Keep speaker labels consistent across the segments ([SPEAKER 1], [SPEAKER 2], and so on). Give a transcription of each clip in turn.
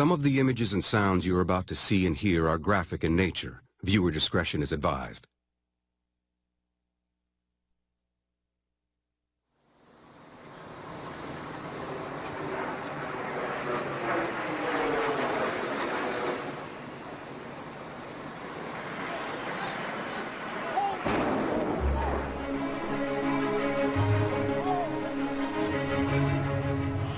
[SPEAKER 1] Some of the images and sounds you're about to see and hear are graphic in nature. Viewer discretion is advised.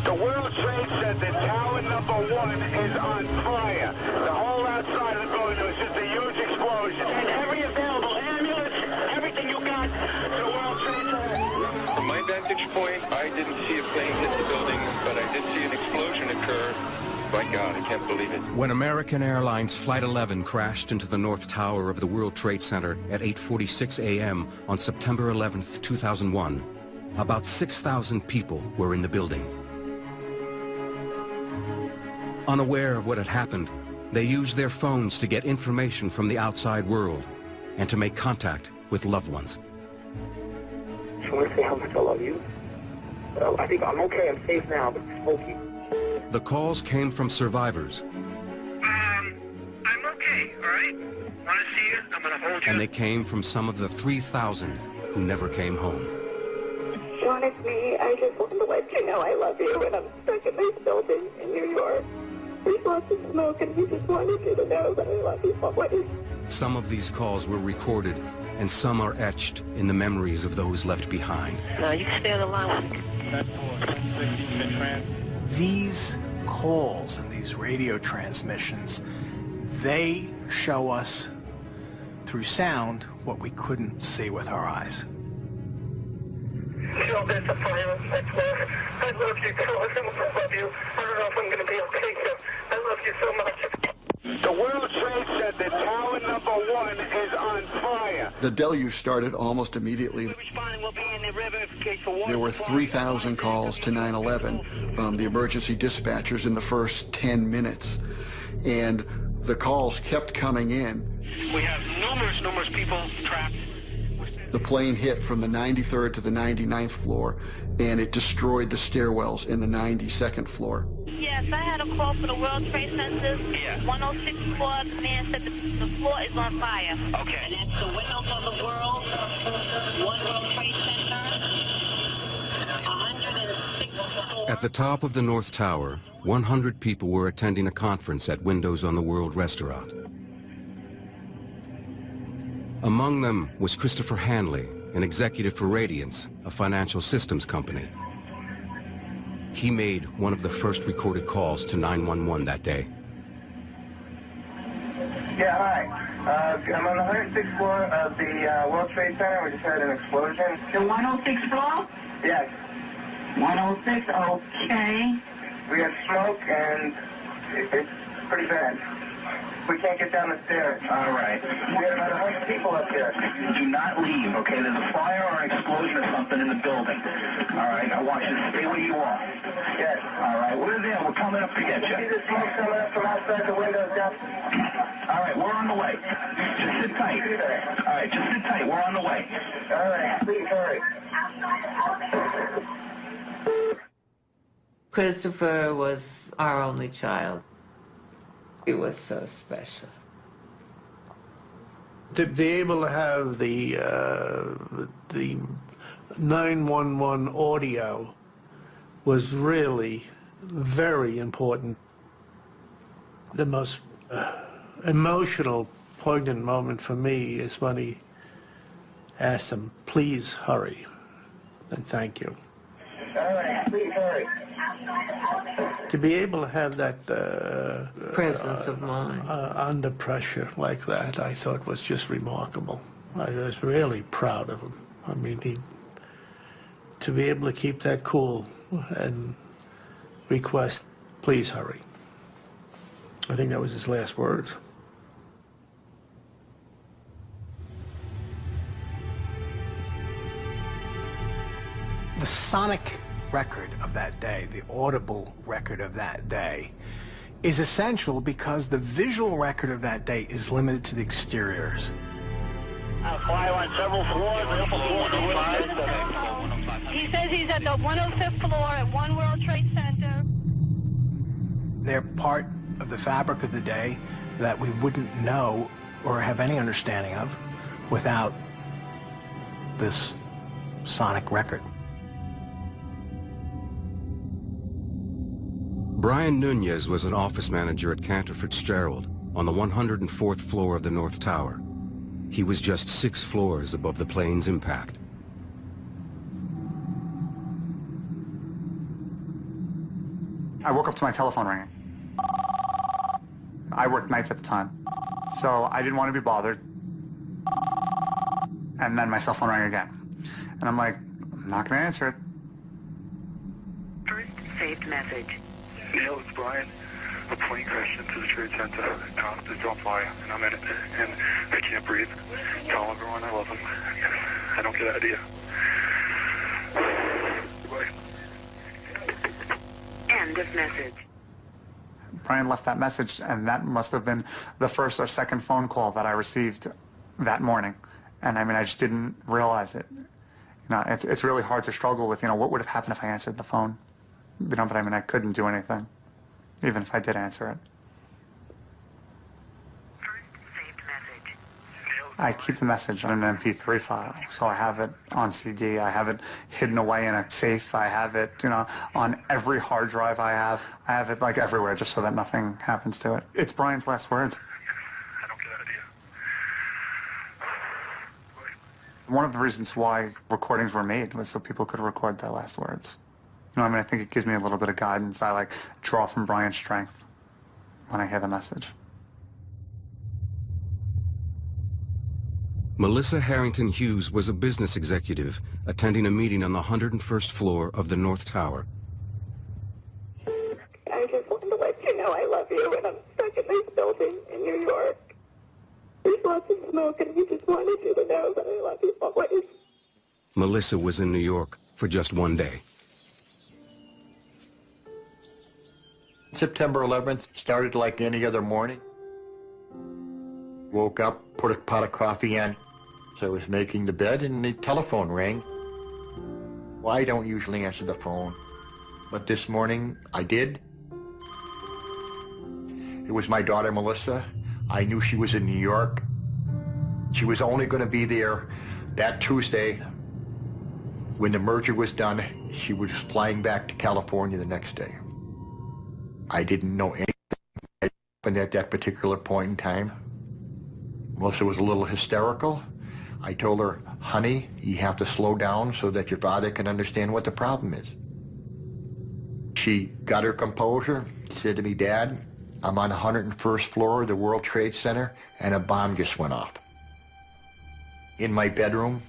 [SPEAKER 2] The World Trade Center, tower number 1 is on fire. The whole outside of the building was just a huge explosion. And every available ambulance, everything you got to the World Trade Center.
[SPEAKER 3] From my vantage point, I didn't see a plane hit the building, but I did see an explosion occur. My God, I can't believe it.
[SPEAKER 1] When American Airlines Flight 11 crashed into the North Tower of the World Trade Center at 8:46 a.m. on September 11, 2001, about 6,000 people were in the building. Unaware of what had happened, they used their phones to get information from the outside world and to make contact with loved ones.
[SPEAKER 4] I want to say how much I love you. I think I'm okay, I'm safe now, but Smokey.
[SPEAKER 1] The calls came from survivors.
[SPEAKER 2] I'm okay, all right? Want to see you? I'm going to hold you.
[SPEAKER 1] And they came from some of the 3,000 who never came home.
[SPEAKER 5] Sean, it's me. I just wanted to let you know I love you, and I'm stuck in this building in New York. There's lots of smoke, and we just wanted you to know that I love you always.
[SPEAKER 1] Some of these calls were recorded, and some are etched in the memories of those left behind.
[SPEAKER 6] No, you can stay on the line.
[SPEAKER 7] These calls and these radio transmissions, they show us through sound what we couldn't see with our eyes.
[SPEAKER 4] Sean, that's a fire. That's love. I love you, Sean. I love you. I don't know if I'm going to be okay, so I love you so much.
[SPEAKER 2] The World Trade Center, tower number 1 is on fire.
[SPEAKER 8] The deluge started almost immediately. There were 3,000 calls to 911, the emergency dispatchers in the first 10 minutes. And the calls kept coming in.
[SPEAKER 2] We have numerous people trapped.
[SPEAKER 8] The plane hit from the 93rd to the 99th floor, and it destroyed the stairwells in the 92nd floor.
[SPEAKER 6] Yes, I had a call for the World Trade Center.
[SPEAKER 2] Yeah.
[SPEAKER 6] 106 floor. The man said the floor is on fire.
[SPEAKER 2] Okay.
[SPEAKER 6] And that's the windows on the world. One World Trade Center. 106 floors.
[SPEAKER 1] At the top of the North Tower, 100 people were attending a conference at Windows on the World restaurant. Among them was Christopher Hanley, an executive for Radiance, a financial systems company. He made one of the first recorded calls to 911 that day.
[SPEAKER 4] Yeah, hi. I'm on the 106th floor of the World Trade Center. We just had an explosion.
[SPEAKER 5] The 106th floor?
[SPEAKER 4] Yes.
[SPEAKER 5] 106, okay.
[SPEAKER 4] We had smoke, and it's pretty bad. We can't get down the stairs. All right. We had about 100 people up there.
[SPEAKER 2] Do not leave, okay? There's a fire or an explosion or something in the building. All right, I want you to stay where you are.
[SPEAKER 4] Yes.
[SPEAKER 2] All right, we're there. We're coming up to get
[SPEAKER 4] See
[SPEAKER 2] you.
[SPEAKER 4] the smoke coming up from outside the windows down?
[SPEAKER 2] All right, we're on the way. Just sit tight. All right, just sit tight. We're on the way.
[SPEAKER 4] All right, please hurry.
[SPEAKER 9] Christopher was our only child. He was so special.
[SPEAKER 10] To be able to have the 911 audio was really very important. The most emotional, poignant moment for me is when he asked him, "Please hurry," and "Thank you."
[SPEAKER 4] All right, please hurry.
[SPEAKER 10] To be able to have that
[SPEAKER 9] Presence of mind.
[SPEAKER 10] under pressure like that, I thought was just remarkable. I was really proud of him. I mean, to be able to keep that cool and request, "Please hurry." I think that was his last words.
[SPEAKER 7] The sonic record of that day, the audible record of that day, is essential because the visual record of that day is limited to the exteriors.
[SPEAKER 2] Fire on several floors, the upper floor, the windows.
[SPEAKER 6] He says he's at the 105th floor at One World Trade Center.
[SPEAKER 7] They're part the fabric of the day that we wouldn't know or have any understanding of without this sonic record.
[SPEAKER 1] Brian Nunez was an office manager at Cantor Fitzgerald on the 104th floor of the North Tower. He was just 6 floors above the plane's impact.
[SPEAKER 11] I woke up to my telephone ringing. I worked nights at the time, so I didn't want to be bothered. And then my cell phone rang again. And I'm like, I'm not going to answer it.
[SPEAKER 6] First saved message.
[SPEAKER 3] Neil, it's Brian. A plane crashed into the Trade Center. It's on fire, and I'm in it. And I can't breathe. Tell everyone I love them. I don't get out of here. Goodbye.
[SPEAKER 6] End of message.
[SPEAKER 11] Brian left that message, and that must have been the first or second phone call that I received that morning. And I mean, I just didn't realize it. You know, it's really hard to struggle with, you know, what would have happened if I answered the phone? You know, but I mean, I couldn't do anything, even if I did answer it. I keep the message on an MP3 file, so I have it on CD. I have it hidden away in a safe. I have it, you know, on every hard drive I have. I have it like everywhere, just so that nothing happens to it. It's Brian's last words.
[SPEAKER 3] I don't get out of here.
[SPEAKER 11] One of the reasons why recordings were made was so people could record their last words. You know, I mean, I think it gives me a little bit of guidance. I like draw from Brian's strength when I hear the message.
[SPEAKER 1] Melissa Harrington Hughes was a business executive attending a meeting on the 101st floor of the North Tower.
[SPEAKER 5] I just wanted to let you know I love you, and I'm stuck in this building in New York. There's lots of smoke, and I just wanted you to know that I love you always.
[SPEAKER 1] Melissa was in New York for just one day.
[SPEAKER 12] September 11th started like any other morning. Woke up, put a pot of coffee in. So I was making the bed and the telephone rang. Well, I don't usually answer the phone, but this morning I did. It was my daughter, Melissa. I knew she was in New York. She was only going to be there that Tuesday. When the merger was done, she was flying back to California the next day. I didn't know anything that happened at that particular point in time. Melissa was a little hysterical. I told her, honey, you have to slow down so that your father can understand what the problem is. She got her composure, said to me, Dad, I'm on the 101st floor of the World Trade Center and a bomb just went off. In my bedroom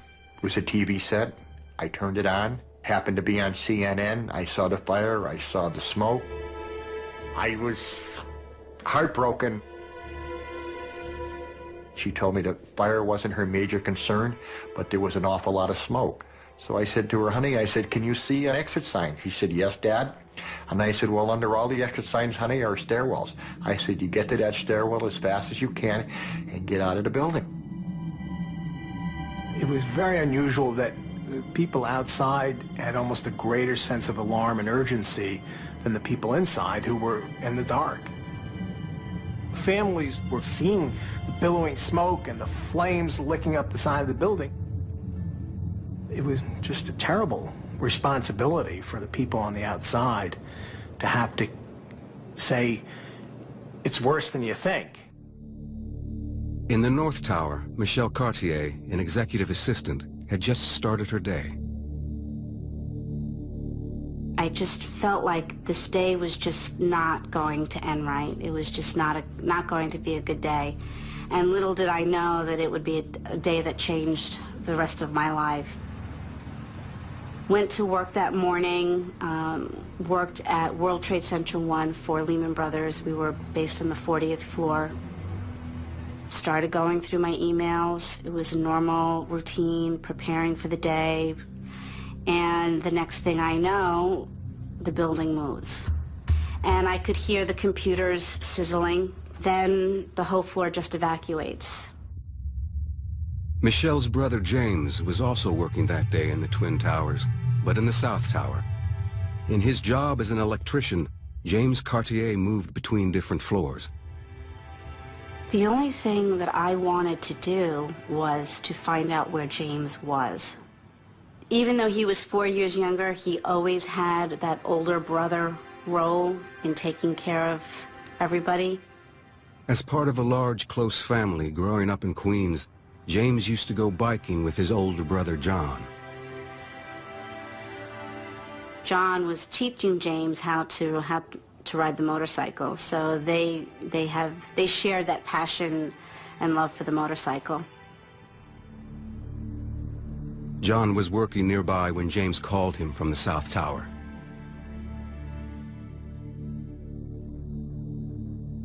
[SPEAKER 12] was a TV set. I turned it on, happened to be on CNN. I saw the fire, I saw the smoke. I was heartbroken. She told me the fire wasn't her major concern, but there was an awful lot of smoke. So I said to her, honey, I said, can you see an exit sign? She said, yes, Dad. And I said, well, under all the exit signs, honey, are stairwells. I said, you get to that stairwell as fast as you can and get out of the building.
[SPEAKER 7] It was very unusual that people outside had almost a greater sense of alarm and urgency than the people inside who were in the dark. Families were seeing the billowing smoke and the flames licking up the side of the building. It was just a terrible responsibility for the people on the outside to have to say, it's worse than you think.
[SPEAKER 1] In the North Tower, Michelle Cartier, an executive assistant, had just started her day.
[SPEAKER 13] I just felt like this day was just not going to end right. It was just not going to be a good day. And little did I know that it would be a day that changed the rest of my life. Went to work that morning, worked at World Trade Center 1 for Lehman Brothers. We were based on the 40th floor. Started going through my emails. It was a normal routine, preparing for the day. And the next thing I know, the building moves. And I could hear the computers sizzling. Then the whole floor just evacuates.
[SPEAKER 1] Michelle's brother James was also working that day in the Twin Towers, but in the South Tower. In his job as an electrician, James Cartier moved between different floors.
[SPEAKER 13] The only thing that I wanted to do was to find out where James was. Even though he was 4 years younger, he always had that older brother role in taking care of everybody.
[SPEAKER 1] As part of a large, close family growing up in Queens, James used to go biking with his older brother, John.
[SPEAKER 13] John was teaching James how to ride the motorcycle, so they shared that passion and love for the motorcycle.
[SPEAKER 1] John was working nearby when James called him from the South Tower.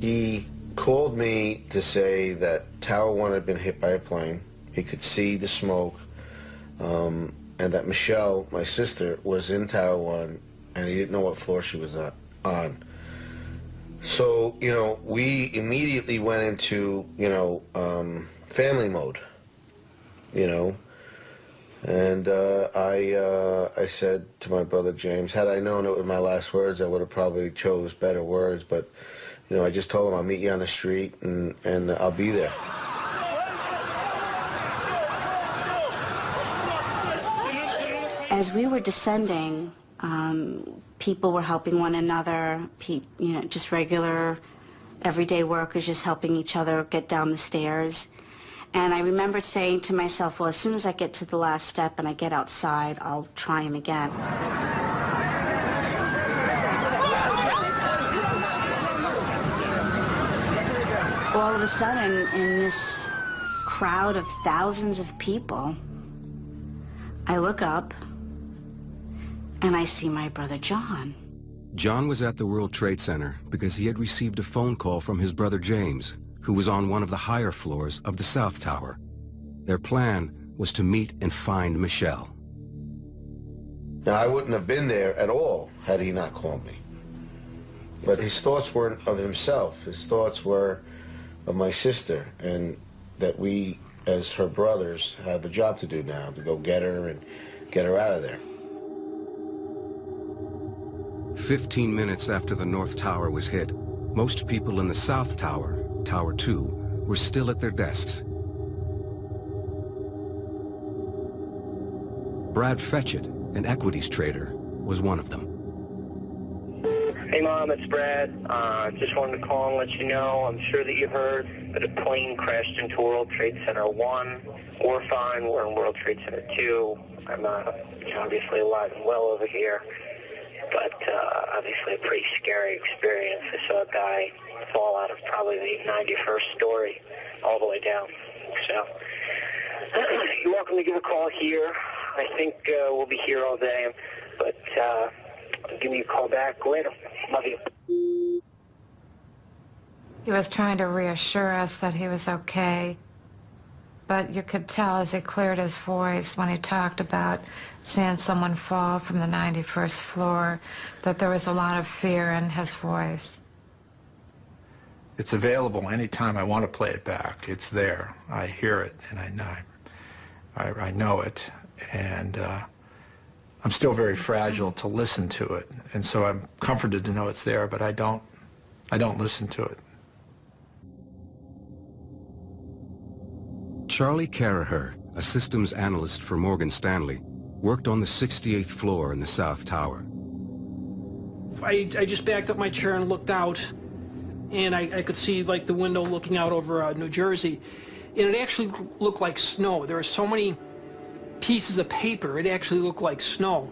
[SPEAKER 14] He called me to say that Tower 1 had been hit by a plane. He could see the smoke, and that Michelle, my sister, was in Tower 1, and he didn't know what floor she was on. So, you know, we immediately went into, you know, family mode, you know. And I said to my brother James, had I known it was my last words, I would have probably chose better words. But, you know, I just told him I'll meet you on the street and I'll be there.
[SPEAKER 13] As we were descending, people were helping one another, you know, just regular, everyday workers just helping each other get down the stairs. And I remembered saying to myself, well, as soon as I get to the last step and I get outside, I'll try him again. All of a sudden, in this crowd of thousands of people, I look up and I see my brother John.
[SPEAKER 1] John was at the World Trade Center because he had received a phone call from his brother James, who was on one of the higher floors of the South Tower. Their plan was to meet and find Michelle.
[SPEAKER 14] Now, I wouldn't have been there at all had he not called me. But his thoughts weren't of himself. His thoughts were of my sister, and that we, as her brothers, have a job to do now, to go get her and get her out of there.
[SPEAKER 1] 15 minutes after the North Tower was hit, most people in the South Tower, Tower 2, were still at their desks. Brad Fetchett, an equities trader, was one of them.
[SPEAKER 15] Hey Mom, it's Brad. Just wanted to call and let you know, I'm sure that you heard that a plane crashed into World Trade Center 1. We're fine, we're in World Trade Center 2. I'm obviously alive and well over here, but obviously a pretty scary experience. I saw a guy fall out of probably the 91st story all the way down. So you're welcome to give a call here. I think we'll be here all day, but give me a call back later. Love you.
[SPEAKER 16] He was trying to reassure us that he was okay, but you could tell as he cleared his voice when he talked about seeing someone fall from the 91st floor that there was a lot of fear in his voice.
[SPEAKER 17] It's available anytime I want to play it back. It's there. I hear it, and I know it, and I'm still very fragile to listen to it, and so I'm comforted to know it's there, but I don't listen to it.
[SPEAKER 1] Charlie Caraher, a systems analyst for Morgan Stanley, worked on the 68th floor in the South Tower.
[SPEAKER 18] I just backed up my chair and looked out, and I could see like the window looking out over New Jersey, and it actually looked like snow. There were so many pieces of paper, it actually looked like snow.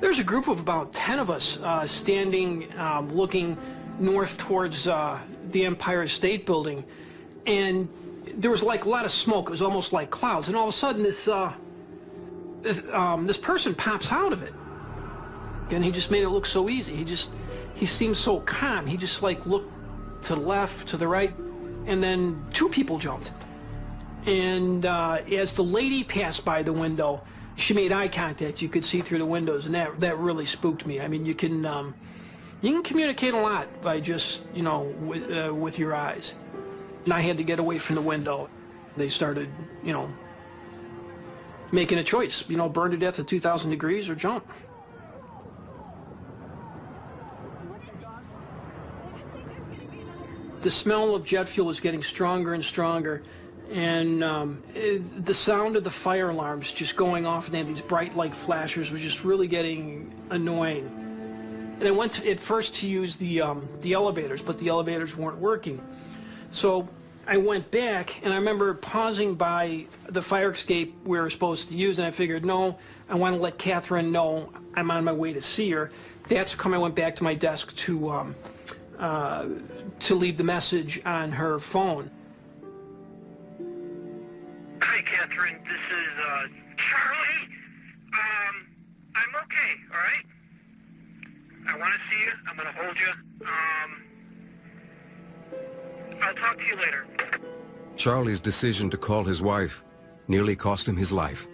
[SPEAKER 18] There's a group of about 10 of us standing, looking north towards the Empire State Building, and there was like a lot of smoke. It was almost like clouds, and all of a sudden this person pops out of it, and he just made it look so easy. He seemed so calm. He just like looked to the left, to the right, and then two people jumped. And as the lady passed by the window, she made eye contact. You could see through the windows, and that really spooked me. I mean, you can communicate a lot by just, you know, with your eyes. And I had to get away from the window. They started, you know, making a choice, you know, burn to death at 2,000 degrees or jump. The smell of jet fuel was getting stronger and stronger, and the sound of the fire alarms just going off, and they had these bright light flashers, was just really getting annoying. And I went at first to use the elevators, but the elevators weren't working. So I went back, and I remember pausing by the fire escape we were supposed to use, and I figured, no, I want to let Catherine know I'm on my way to see her. That's how come I went back to my desk to leave the message on her phone.
[SPEAKER 15] Hi, Catherine. This is Charlie. I'm okay, all right? I want to see you. I'm going to hold you. I'll talk to you later.
[SPEAKER 1] Charlie's decision to call his wife nearly cost him his life.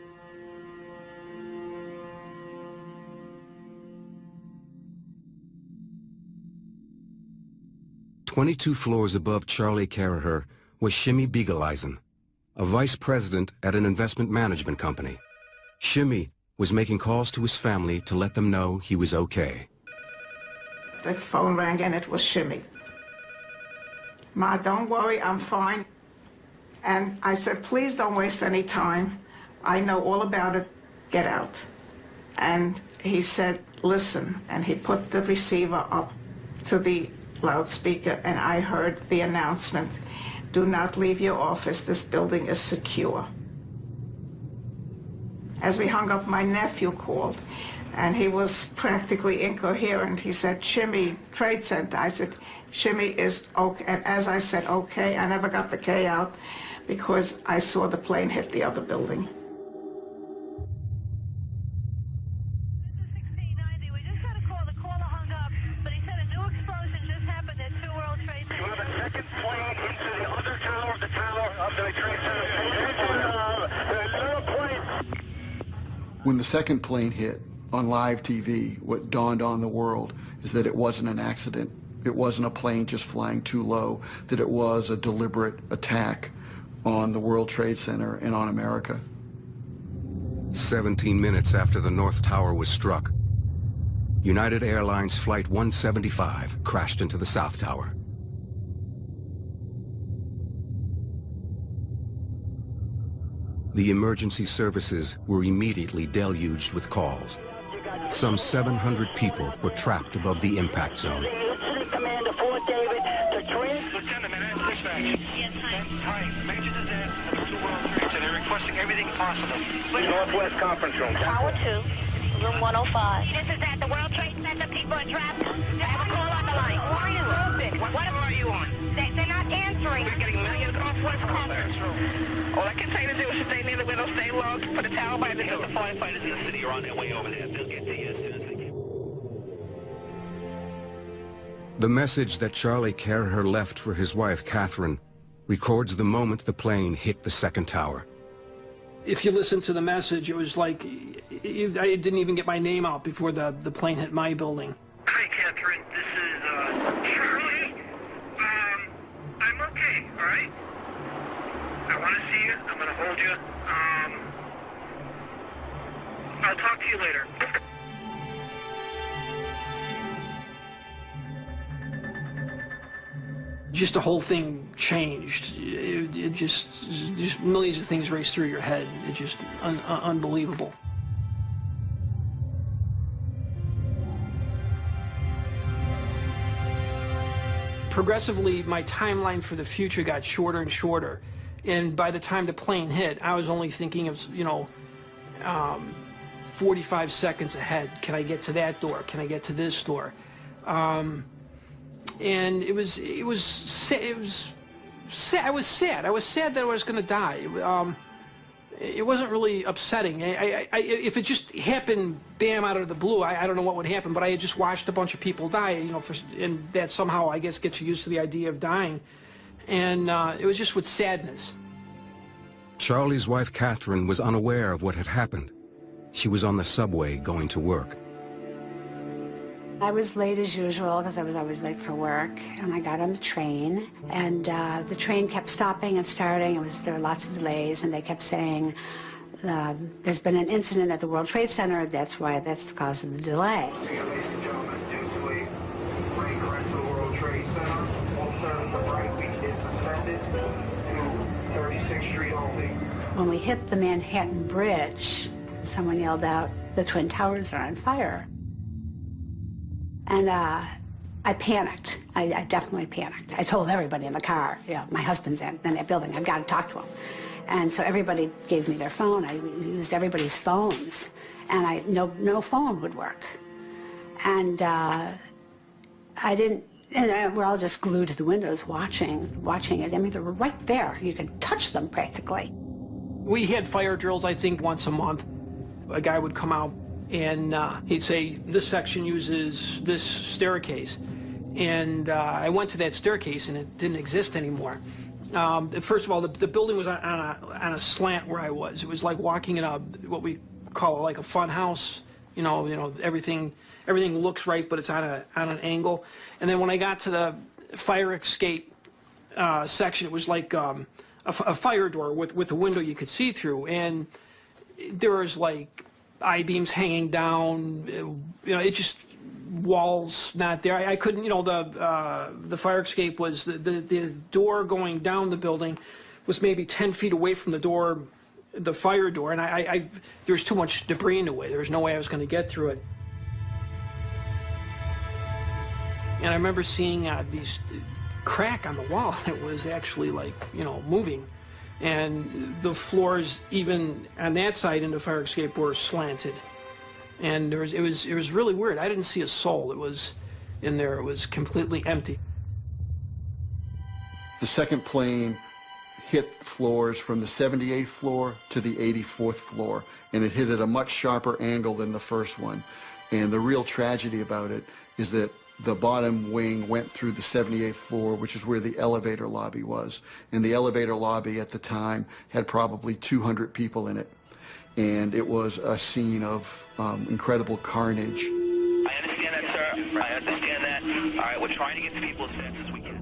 [SPEAKER 1] "22 floors above Charlie Caraher was Shimmy Beagleisen, a vice president at an investment management company. Shimmy was making calls to his family to let them know he was okay.
[SPEAKER 19] The phone rang and it was Shimmy. Ma, don't worry, I'm fine. And I said, please don't waste any time. I know all about it. Get out. And he said, listen. And he put the receiver up to the loudspeaker, and I heard the announcement, do not leave your office. This building is secure. As we hung up, my nephew called, and he was practically incoherent. He said, Shimmy, Trade Center. I said, Shimmy is okay. And as I said, okay, I never got the K out because I saw the plane hit the other building.
[SPEAKER 8] When the second plane hit on live TV, what dawned on the world is that it wasn't an accident. It wasn't a plane just flying too low, that it was a deliberate attack on the World Trade Center and on America.
[SPEAKER 1] 17 minutes after the North Tower was struck, United Airlines Flight 175 crashed into the South Tower. The emergency services were immediately deluged with calls. Some 700 people were trapped above the impact zone.
[SPEAKER 2] Commander Fort David to Lieutenant, dispatch.
[SPEAKER 6] Yes,
[SPEAKER 2] Hi, Major disaster at the World Trade Center. They're requesting everything possible. Northwest Conference Room.
[SPEAKER 6] Tower 2, room 105. This is at the World Trade Center. People are trapped. I have a call on the line. Who are you?
[SPEAKER 2] What floor are you on?
[SPEAKER 6] They're not answering.
[SPEAKER 2] We're getting millions off West Conference Room. All I can tell you to do is stay near the window, stay low, put the tower by the door. The firefighters in the city are on their way over there. They'll get to you as soon as they can.
[SPEAKER 1] The message that Charlie Caraher left for his wife, Catherine, records the moment the plane hit the second tower.
[SPEAKER 18] If you listen to the message, it was like, I didn't even get my name out before the plane hit my building.
[SPEAKER 15] Hi, Catherine. This is Charlie. I'm okay, all right? I want to see you. I'm going to hold you. I'll talk to you later.
[SPEAKER 18] Just the whole thing changed. It just millions of things raced through your head. It's just unbelievable. Progressively, my timeline for the future got shorter and shorter. And by the time the plane hit, I was only thinking of, 45 seconds ahead. Can I get to that door? Can I get to this door? And it was sad. I was sad. I was sad that I was going to die. It wasn't really upsetting. If it just happened, bam, out of the blue, I don't know what would happen. But I had just watched a bunch of people die, and that somehow, I guess, gets you used to the idea of dying. And it was just with sadness.
[SPEAKER 1] Charlie's wife, Catherine, was unaware of what had happened. She was on the subway going to work.
[SPEAKER 13] I was late as usual because I was always late for work, and I got on the train, and the train kept stopping and starting. There were lots of delays, and they kept saying, there's been an incident at the World Trade Center, that's the cause of the delay.
[SPEAKER 2] Ladies and gentlemen, due to a plane crash at the World Trade Center, all service are
[SPEAKER 13] when we hit the Manhattan Bridge, someone yelled out, "The Twin Towers are on fire." And I panicked. I definitely panicked. I told everybody in the car, my husband's in that building, I've got to talk to him. And so everybody gave me their phone. I used everybody's phones, and no phone would work. And we're all just glued to the windows watching it. I mean, they were right there. You could touch them practically.
[SPEAKER 18] We had fire drills, I think, once a month. A guy would come out and he'd say, "This section uses this staircase." And I went to that staircase and it didn't exist anymore. First of all, the building was on a slant where I was. It was like walking in what we call like a fun house. You know, everything looks right, but it's on an angle. And then when I got to the fire escape section, it was like a fire door with a window you could see through, and there was like I-beams hanging down. It just walls not there. I couldn't. The fire escape was the door going down the building was maybe 10 feet away from the door, the fire door, and there was too much debris in the way. There was no way I was going to get through it. And I remember seeing these crack on the wall. It was actually like, moving. And the floors, even on that side in the fire escape, were slanted. And it was really weird. I didn't see a soul. It was in there. It was completely empty.
[SPEAKER 8] The second plane hit floors from the 78th floor to the 84th floor, and it hit at a much sharper angle than the first one. And the real tragedy about it is that the bottom wing went through the 78th floor, which is where the elevator lobby was. And the elevator lobby at the time had probably 200 people in it. And it was a scene of incredible carnage.
[SPEAKER 15] I understand that, sir. I understand that. All right, we're trying to get to people as fast as we can.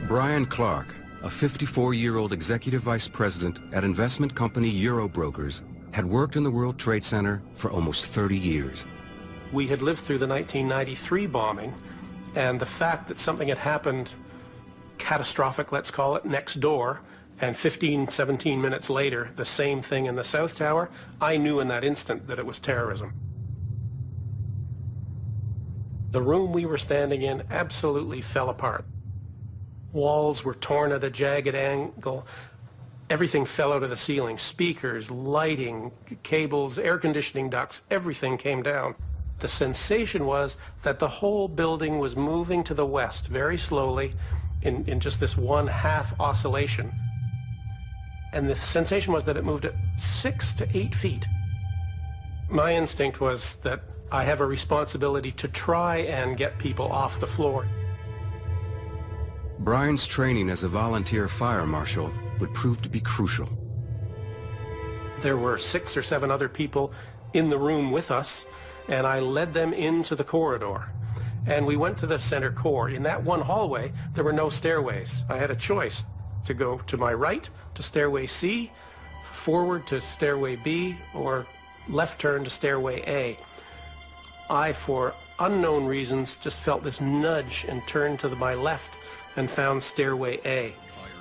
[SPEAKER 1] Brian Clark, a 54-year-old executive vice president at investment company Eurobrokers, had worked in the World Trade Center for almost 30 years.
[SPEAKER 20] We had lived through the 1993 bombing, and the fact that something had happened catastrophic, let's call it, next door, and 15, 17 minutes later, the same thing in the South Tower, I knew in that instant that it was terrorism. The room we were standing in absolutely fell apart. Walls were torn at a jagged angle. Everything fell out of the ceiling. Speakers, lighting, cables, air conditioning ducts, everything came down. The sensation was that the whole building was moving to the west very slowly in just this one half oscillation. And the sensation was that it moved at 6 to 8 feet. My instinct was that I have a responsibility to try and get people off the floor.
[SPEAKER 1] Brian's training as a volunteer fire marshal would prove to be crucial.
[SPEAKER 20] There were 6 or 7 other people in the room with us, and I led them into the corridor. And we went to the center core. In that one hallway, there were no stairways. I had a choice to go to my right to stairway C, forward to stairway B, or left turn to stairway A. I, for unknown reasons, just felt this nudge and turned to my left and found stairway A.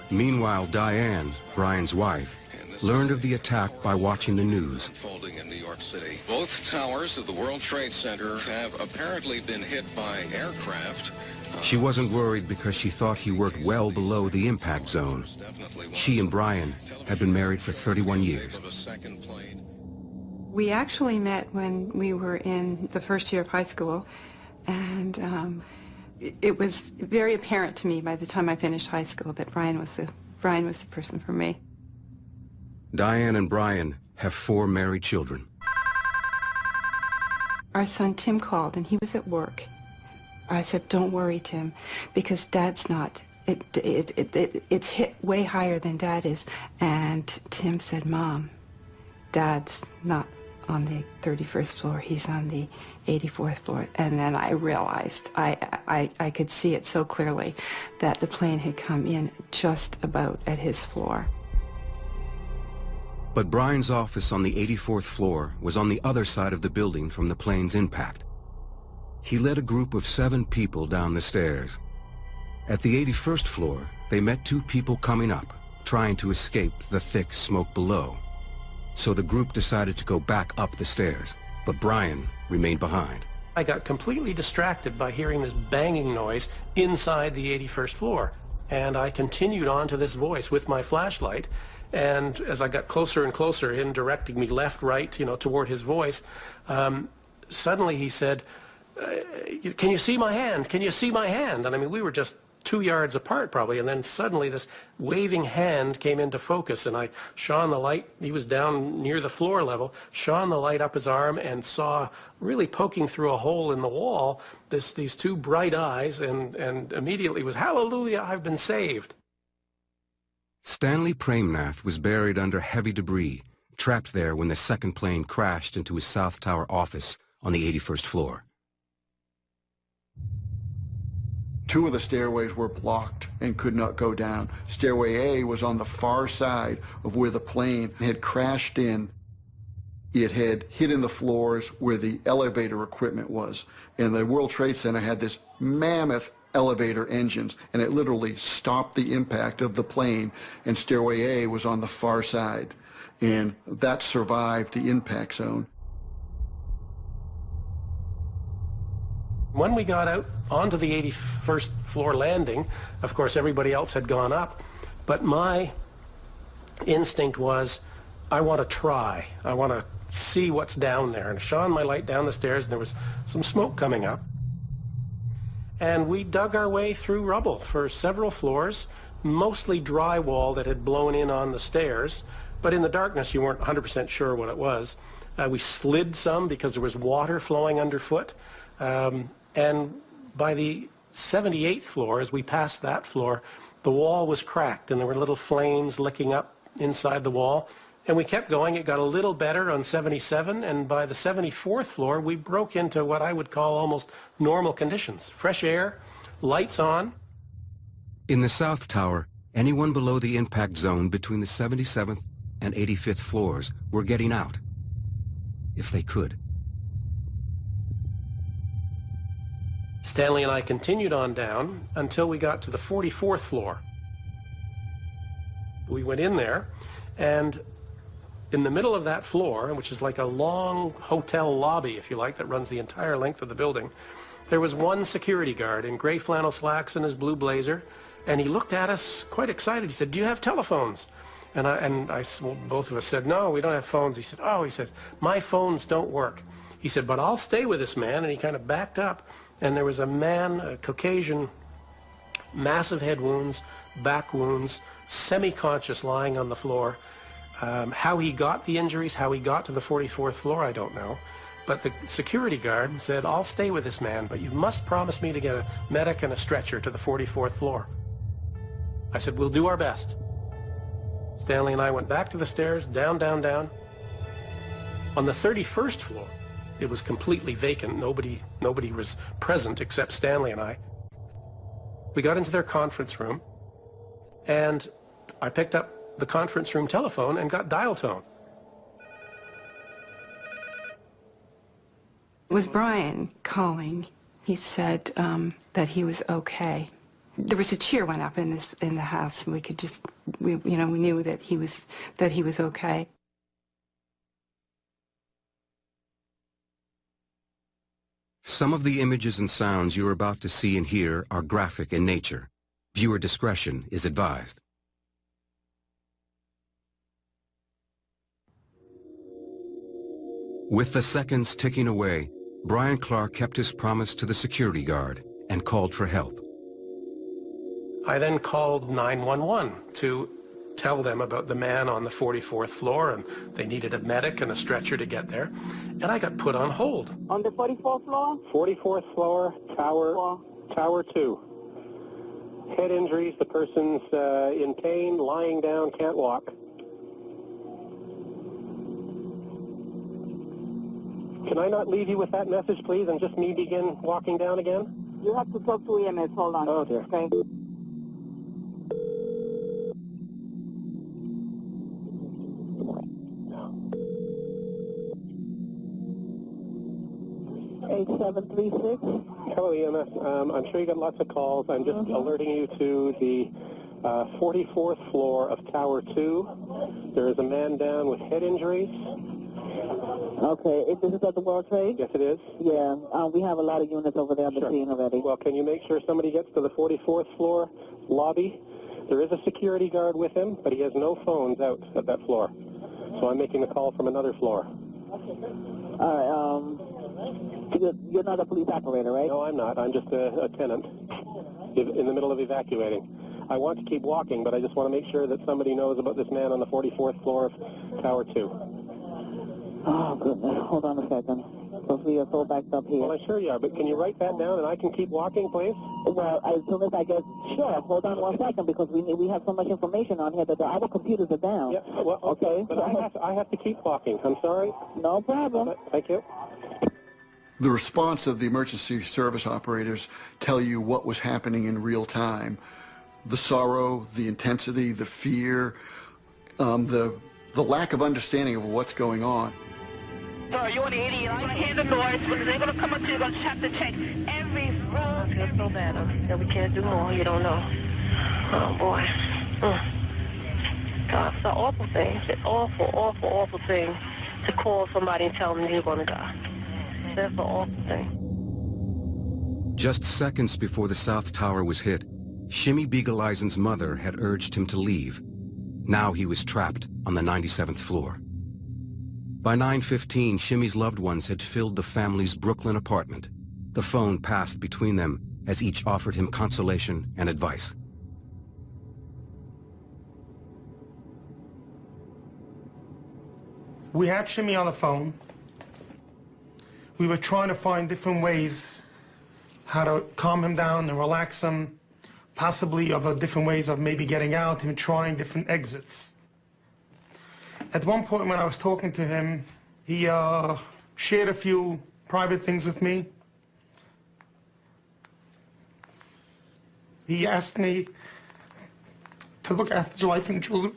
[SPEAKER 1] Meanwhile, Diane, Brian's wife, learned of the attack by watching the news.
[SPEAKER 21] Unfolding in New York City. Both towers of the World Trade Center have apparently been hit by aircraft.
[SPEAKER 1] She wasn't worried because she thought he worked well below the impact zone. She and Brian had been married for 31 years.
[SPEAKER 22] We actually met when we were in the first year of high school, and it was very apparent to me by the time I finished high school that Brian was the person for me.
[SPEAKER 1] Diane and Brian have 4 married children.
[SPEAKER 22] Our son Tim called, and he was at work. I said, "Don't worry, Tim, because Dad's not. It's hit way higher than Dad is." And Tim said, "Mom, Dad's not on the 31st floor. He's on the 84th floor." And then I realized, I could see it so clearly, that the plane had come in just about at his floor.
[SPEAKER 1] But Brian's office on the 84th floor was on the other side of the building from the plane's impact. He led a group of 7 people down the stairs. At the 81st floor, they met 2 people coming up, trying to escape the thick smoke below. So the group decided to go back up the stairs, but Brian remained behind.
[SPEAKER 20] I got completely distracted by hearing this banging noise inside the 81st floor, and I continued on to this voice with my flashlight, and as I got closer and closer, him directing me left, right, toward his voice, suddenly he said, "Can you see my hand? Can you see my hand?" And I mean, we were just 2 yards apart probably, and then suddenly this waving hand came into focus, and I shone the light. He was down near the floor level, shone the light up his arm, and saw, really poking through a hole in the wall, these two bright eyes, and immediately was, "Hallelujah, I've been saved."
[SPEAKER 1] Stanley Premnath was buried under heavy debris, trapped there when the second plane crashed into his South Tower office on the 81st floor.
[SPEAKER 8] 2 of the stairways were blocked and could not go down. Stairway A was on the far side of where the plane had crashed in. It had hit in the floors where the elevator equipment was. And the World Trade Center had this mammoth elevator engines, and it literally stopped the impact of the plane, and Stairway A was on the far side. And that survived the impact zone.
[SPEAKER 20] When we got out onto the 81st floor landing, of course everybody else had gone up, but my instinct was, I want to try. I want to see what's down there. And I shone my light down the stairs, and there was some smoke coming up. And we dug our way through rubble for several floors, mostly drywall that had blown in on the stairs, but in the darkness you weren't 100% sure what it was. We slid some because there was water flowing underfoot. And by the 78th floor, as we passed that floor, the wall was cracked and there were little flames licking up inside the wall. And we kept going. It got a little better on 77, and by the 74th floor, we broke into what I would call almost normal conditions. Fresh air, lights on.
[SPEAKER 1] In the South Tower, anyone below the impact zone between the 77th and 85th floors were getting out, if they could.
[SPEAKER 20] Stanley and I continued on down until we got to the 44th floor. We went in there, and in the middle of that floor, which is like a long hotel lobby, if you like, that runs the entire length of the building, there was one security guard in gray flannel slacks and his blue blazer, and he looked at us quite excited. He said, "Do you have telephones?" And both of us said, "No, we don't have phones." He said, "Oh," he says, "my phones don't work." He said, "But I'll stay with this man," and he kind of backed up, and there was a man, a Caucasian, massive head wounds, back wounds, semi-conscious, lying on the floor. How he got the injuries, how he got to the 44th floor, I don't know. But the security guard said, "I'll stay with this man, but you must promise me to get a medic and a stretcher to the 44th floor." I said, "We'll do our best." Stanley and I went back to the stairs, down, down, down. On the 31st floor, it was completely vacant. Nobody was present except Stanley and I. We got into their conference room, and I picked up the conference room telephone and got dial tone.
[SPEAKER 22] It was Brian calling. He said that he was okay. There was a cheer went up in the house, and we could just we knew that he was okay.
[SPEAKER 1] Some of the images and sounds you're about to see and hear are graphic in nature. Viewer discretion is advised. With the seconds ticking away, Brian Clark kept his promise to the security guard and called for help.
[SPEAKER 20] I then called 911 to tell them about the man on the 44th floor, and they needed a medic and a stretcher to get there, and I got put on hold.
[SPEAKER 5] On the 44th floor?
[SPEAKER 20] 44th floor, Tower 2. Head injuries, the person's in pain, lying down, can't walk. Can I not leave you with that message, please, and just me begin walking down again?
[SPEAKER 5] You have to talk to EMS. Hold on.
[SPEAKER 20] Oh, dear.
[SPEAKER 5] Okay. Hello,
[SPEAKER 20] EMS. I'm sure you got lots of calls. I'm just alerting you to the 44th floor of Tower 2. There is a man down with head injuries.
[SPEAKER 4] Okay, if this is at the World Trade?
[SPEAKER 20] Yes, it is.
[SPEAKER 4] Yeah, we have a lot of units over there at the scene already.
[SPEAKER 20] Well, can you make sure somebody gets to the 44th floor lobby? There is a security guard with him, but he has no phones out at that floor. So I'm making a call from another floor.
[SPEAKER 4] All right, you're not a police operator, right?
[SPEAKER 20] No, I'm not. I'm just a tenant in the middle of evacuating. I want to keep walking, but I just want to make sure that somebody knows about this man on the 44th floor of Tower 2.
[SPEAKER 4] Oh, goodness. Hold on a second. Because we are so backed up here.
[SPEAKER 20] Well, I'm sure you are, but can you write that down and I can keep walking, please?
[SPEAKER 4] Well, as soon as I get... Sure, hold on 1 second, because we have so much information on here that our computers are down.
[SPEAKER 20] Yeah, well, okay. But I have to keep walking. I'm sorry.
[SPEAKER 4] No problem.
[SPEAKER 20] Thank you.
[SPEAKER 8] The response of the emergency service operators tell you what was happening in real time. The sorrow, the intensity, the fear, the lack of understanding of what's going on.
[SPEAKER 6] Sir, you're an idiot. I'm going to hear the noise. When they're going to come up to you, you're going to have to check every room. I feel so bad that we can't do more. You don't know. Oh, boy. God, it's an awful thing. It's an awful, awful, awful thing to call somebody and tell them you're going to die. That's an awful thing.
[SPEAKER 1] Just seconds before the South Tower was hit, Shimmy Beagle-Eisen's mother had urged him to leave. Now he was trapped on the 97th floor. By 9:15, Shimmy's loved ones had filled the family's Brooklyn apartment. The phone passed between them as each offered him consolation and advice.
[SPEAKER 9] We had Shimmy on the phone. We were trying to find different ways how to calm him down and relax him, possibly about different ways of maybe getting out and trying different exits. At one point when I was talking to him, he shared a few private things with me. He asked me to look after his wife and children.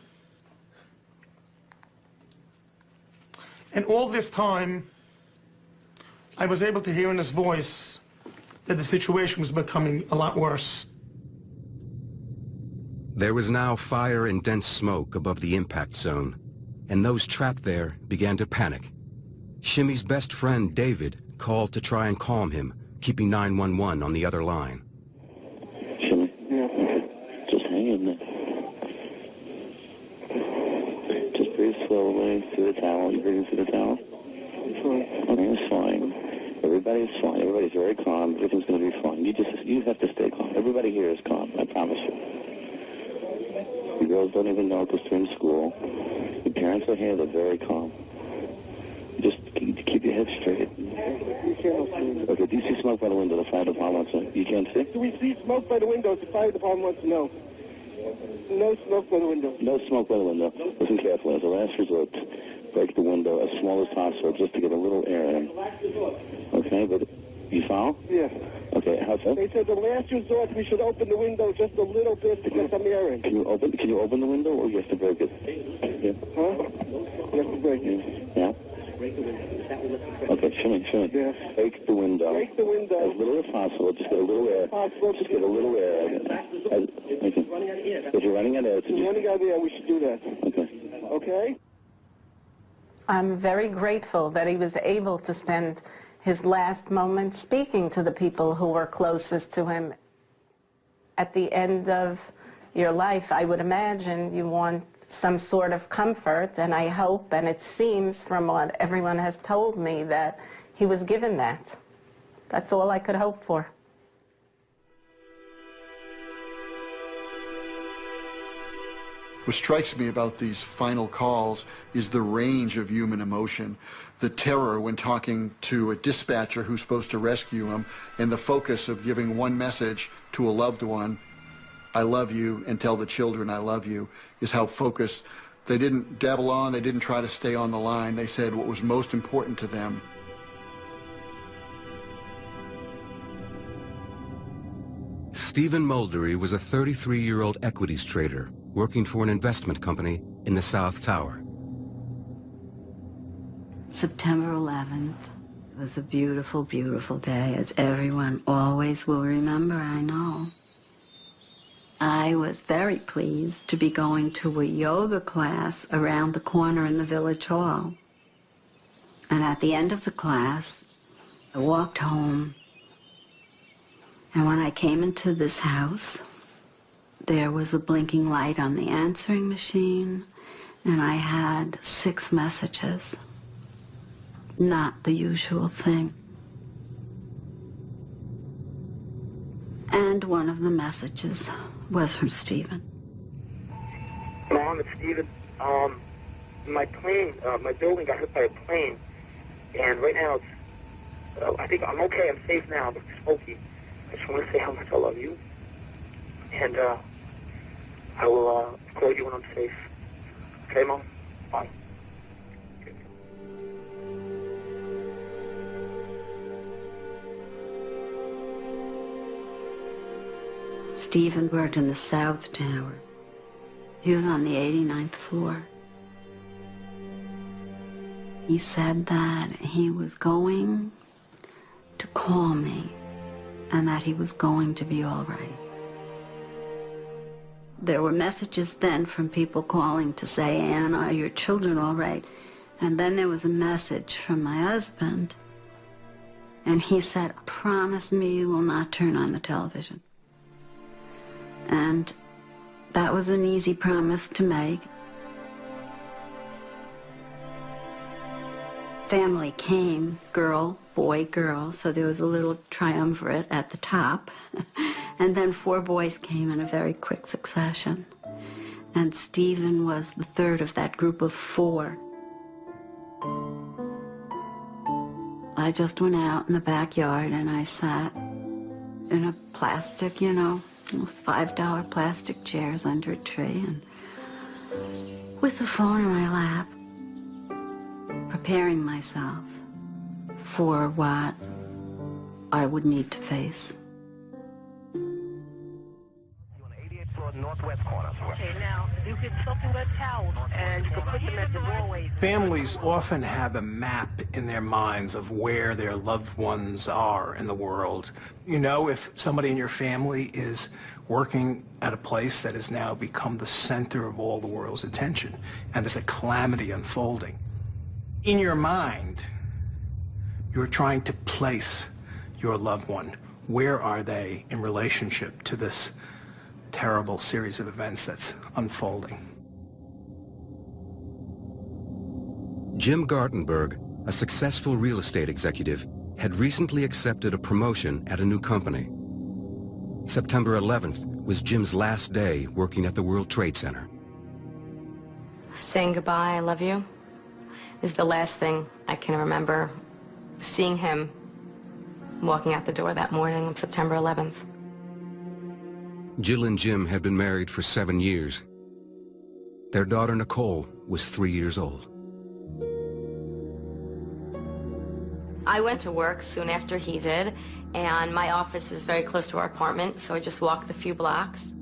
[SPEAKER 9] And all this time, I was able to hear in his voice that the situation was becoming a lot worse.
[SPEAKER 1] There was now fire and dense smoke above the impact zone, and those trapped there began to panic. Shimmy's best friend, David, called to try and calm him, keeping 911 on the other line.
[SPEAKER 23] Shimmy? Yeah. Just hang in there. Just breathe slowly through the towel. You breathing through the towel? It's fine. Okay, it's fine. Everybody's fine. Everybody's very calm. Everything's going to be fine. You have to stay calm. Everybody here is calm, I promise you. The girls don't even know because they're in school. The parents are here. They're very calm. Just keep your head straight. Okay, do you see smoke by the window? The fire department wants to... You can't see?
[SPEAKER 24] Do we see smoke by the windows? The fire department wants to know. No smoke by the window.
[SPEAKER 23] No smoke by the window. Listen carefully. As a last resort, break the window as small as possible just to get a little air in. Okay, but you follow?
[SPEAKER 24] Yeah.
[SPEAKER 23] Okay, how's that?
[SPEAKER 24] They said the last resort we should open the window just a little bit to get some air in.
[SPEAKER 23] Can you open the window or you have to break it? Yeah.
[SPEAKER 24] Huh? You have to break it.
[SPEAKER 23] Yeah. Okay, Shimmy.
[SPEAKER 24] Yeah.
[SPEAKER 23] Break the window.
[SPEAKER 24] Break the window.
[SPEAKER 23] As little as possible. Just get a little air. Just get a little air. If you're running out of air,
[SPEAKER 24] if you're running out of air, we should do that.
[SPEAKER 23] Okay.
[SPEAKER 24] Okay?
[SPEAKER 25] I'm very grateful that he was able to spend his last moments speaking to the people who were closest to him. At the end of your life, I would imagine you want some sort of comfort, and I hope, and it seems from what everyone has told me, that he was given that. That's all I could hope for.
[SPEAKER 8] What strikes me about these final calls is the range of human emotion, the terror when talking to a dispatcher who's supposed to rescue him, and the focus of giving one message to a loved one, I love you, and tell the children I love you, is how focused. They didn't dabble on, they didn't try to stay on the line. They said what was most important to them.
[SPEAKER 1] Stephen Muldery was a 33-year-old equities trader working for an investment company in the South Tower.
[SPEAKER 26] September 11th was a beautiful, beautiful day, as everyone always will remember, I know. I was very pleased to be going to a yoga class around the corner in the Village Hall. And at the end of the class, I walked home, and when I came into this house, there was a blinking light on the answering machine, and I had 6 messages. Not the usual thing. And one of the messages was from Stephen.
[SPEAKER 15] Mom, it's Stephen. My plane, my building got hit by a plane, and right now it's, I think I'm okay, I'm safe now, but it's smoky. I just want to say how much I love you, and I will call you when I'm safe. Okay, Mom? Bye.
[SPEAKER 26] Stephen worked in the South Tower. He was on the 89th floor. He said that he was going to call me and that he was going to be all right. There were messages then from people calling to say, Anne, are your children all right? And then there was a message from my husband, and he said, promise me you will not turn on the television. And that was an easy promise to make. Family came, girl, boy, girl, so there was a little triumvirate at the top. And then 4 boys came in a very quick succession. And Stephen was the third of that group of 4. I just went out in the backyard and I sat in a plastic, you know, those $5 plastic chairs under a tree, and with the phone in my lap, preparing myself for what I would need to face.
[SPEAKER 15] Northwest corner.
[SPEAKER 6] Okay, now, you get soaking wet towels, and you can put them at the doorways.
[SPEAKER 17] Families often have a map in their minds of where their loved ones are in the world. You know, if somebody in your family is working at a place that has now become the center of all the world's attention, and there's a calamity unfolding, in your mind, you're trying to place your loved one. Where are they in relationship to this terrible series of events that's unfolding?
[SPEAKER 1] Jim Gartenberg, a successful real estate executive, had recently accepted a promotion at a new company. September 11th was Jim's last day working at the World Trade Center.
[SPEAKER 3] Saying goodbye, I love you, is the last thing I can remember. Seeing him walking out the door that morning on September 11th.
[SPEAKER 1] Jill and Jim had been married for 7 years. Their daughter Nicole was 3 years old.
[SPEAKER 3] I went to work soon after he did, and my office is very close to our apartment, so I just walked the few blocks.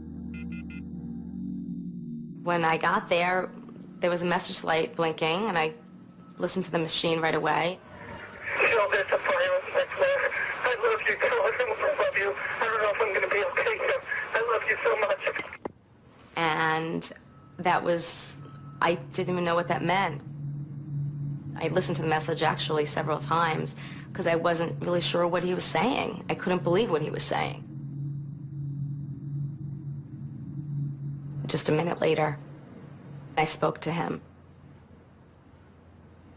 [SPEAKER 3] When I got there, there was a message light blinking, and I listened to the machine right away.
[SPEAKER 15] Jill, there's a fire that's there. I love you, Jill. I love you. I don't know if I'm going to be okay, Jill. I love you so much.
[SPEAKER 3] And that was, I didn't even know what that meant. I listened to the message actually several times because I wasn't really sure what he was saying. I couldn't believe what he was saying. Just a minute later, I spoke to him.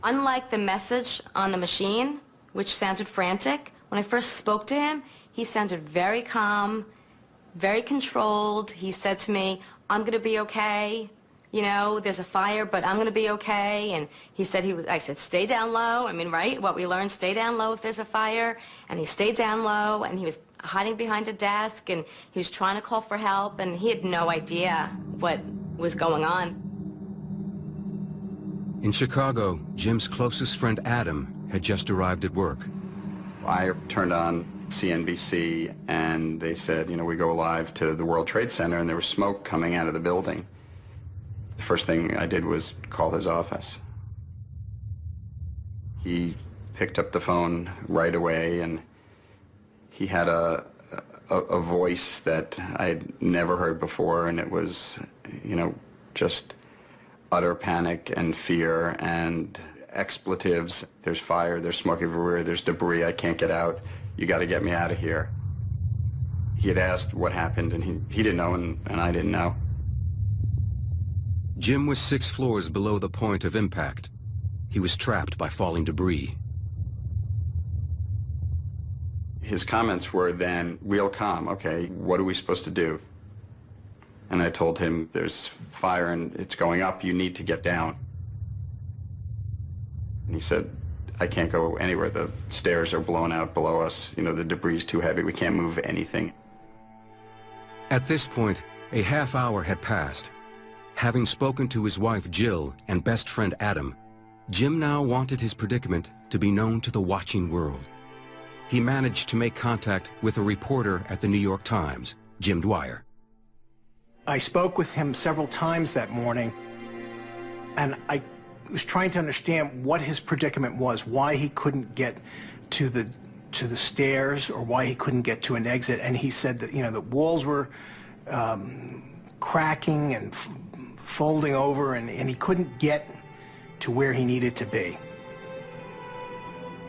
[SPEAKER 3] Unlike the message on the machine, which sounded frantic, when I first spoke to him, he sounded very calm, very controlled. He said to me, I'm going to be okay. You know, there's a fire, but I'm going to be okay. And he said I said, stay down low. I mean, right? What we learned, stay down low if there's a fire. And he stayed down low, and he was hiding behind a desk, and he was trying to call for help, and he had no idea what was going on.
[SPEAKER 1] In Chicago, Jim's closest friend Adam had just arrived at work.
[SPEAKER 7] I turned on CNBC, and they said, you know, we go live to the World Trade Center, and there was smoke coming out of the building. The first thing I did was call his office. He picked up the phone right away, and he had a a voice that I'd never heard before, and it was, you know, just utter panic and fear and expletives. There's fire, there's smoke everywhere, there's debris, I can't get out. You got to get me out of here. He had asked what happened, and he didn't know, and I didn't know.
[SPEAKER 1] Jim was 6 floors below the point of impact. He was trapped by falling debris.
[SPEAKER 7] His comments were then real calm. Okay, what are we supposed to do? And I told him, there's fire and it's going up, you need to get down. And he said, I can't go anywhere, the stairs are blown out below us, you know, the debris is too heavy, we can't move anything.
[SPEAKER 1] At this point, a half hour had passed. Having spoken to his wife Jill and best friend Adam, Jim now wanted his predicament to be known to the watching world. He managed to make contact with a reporter at the New York Times, Jim Dwyer.
[SPEAKER 10] I spoke with him several times that morning, and I was trying to understand what his predicament was, why he couldn't get to the stairs or why he couldn't get to an exit. And he said that, you know, the walls were cracking and folding over, and he couldn't get to where he needed to be.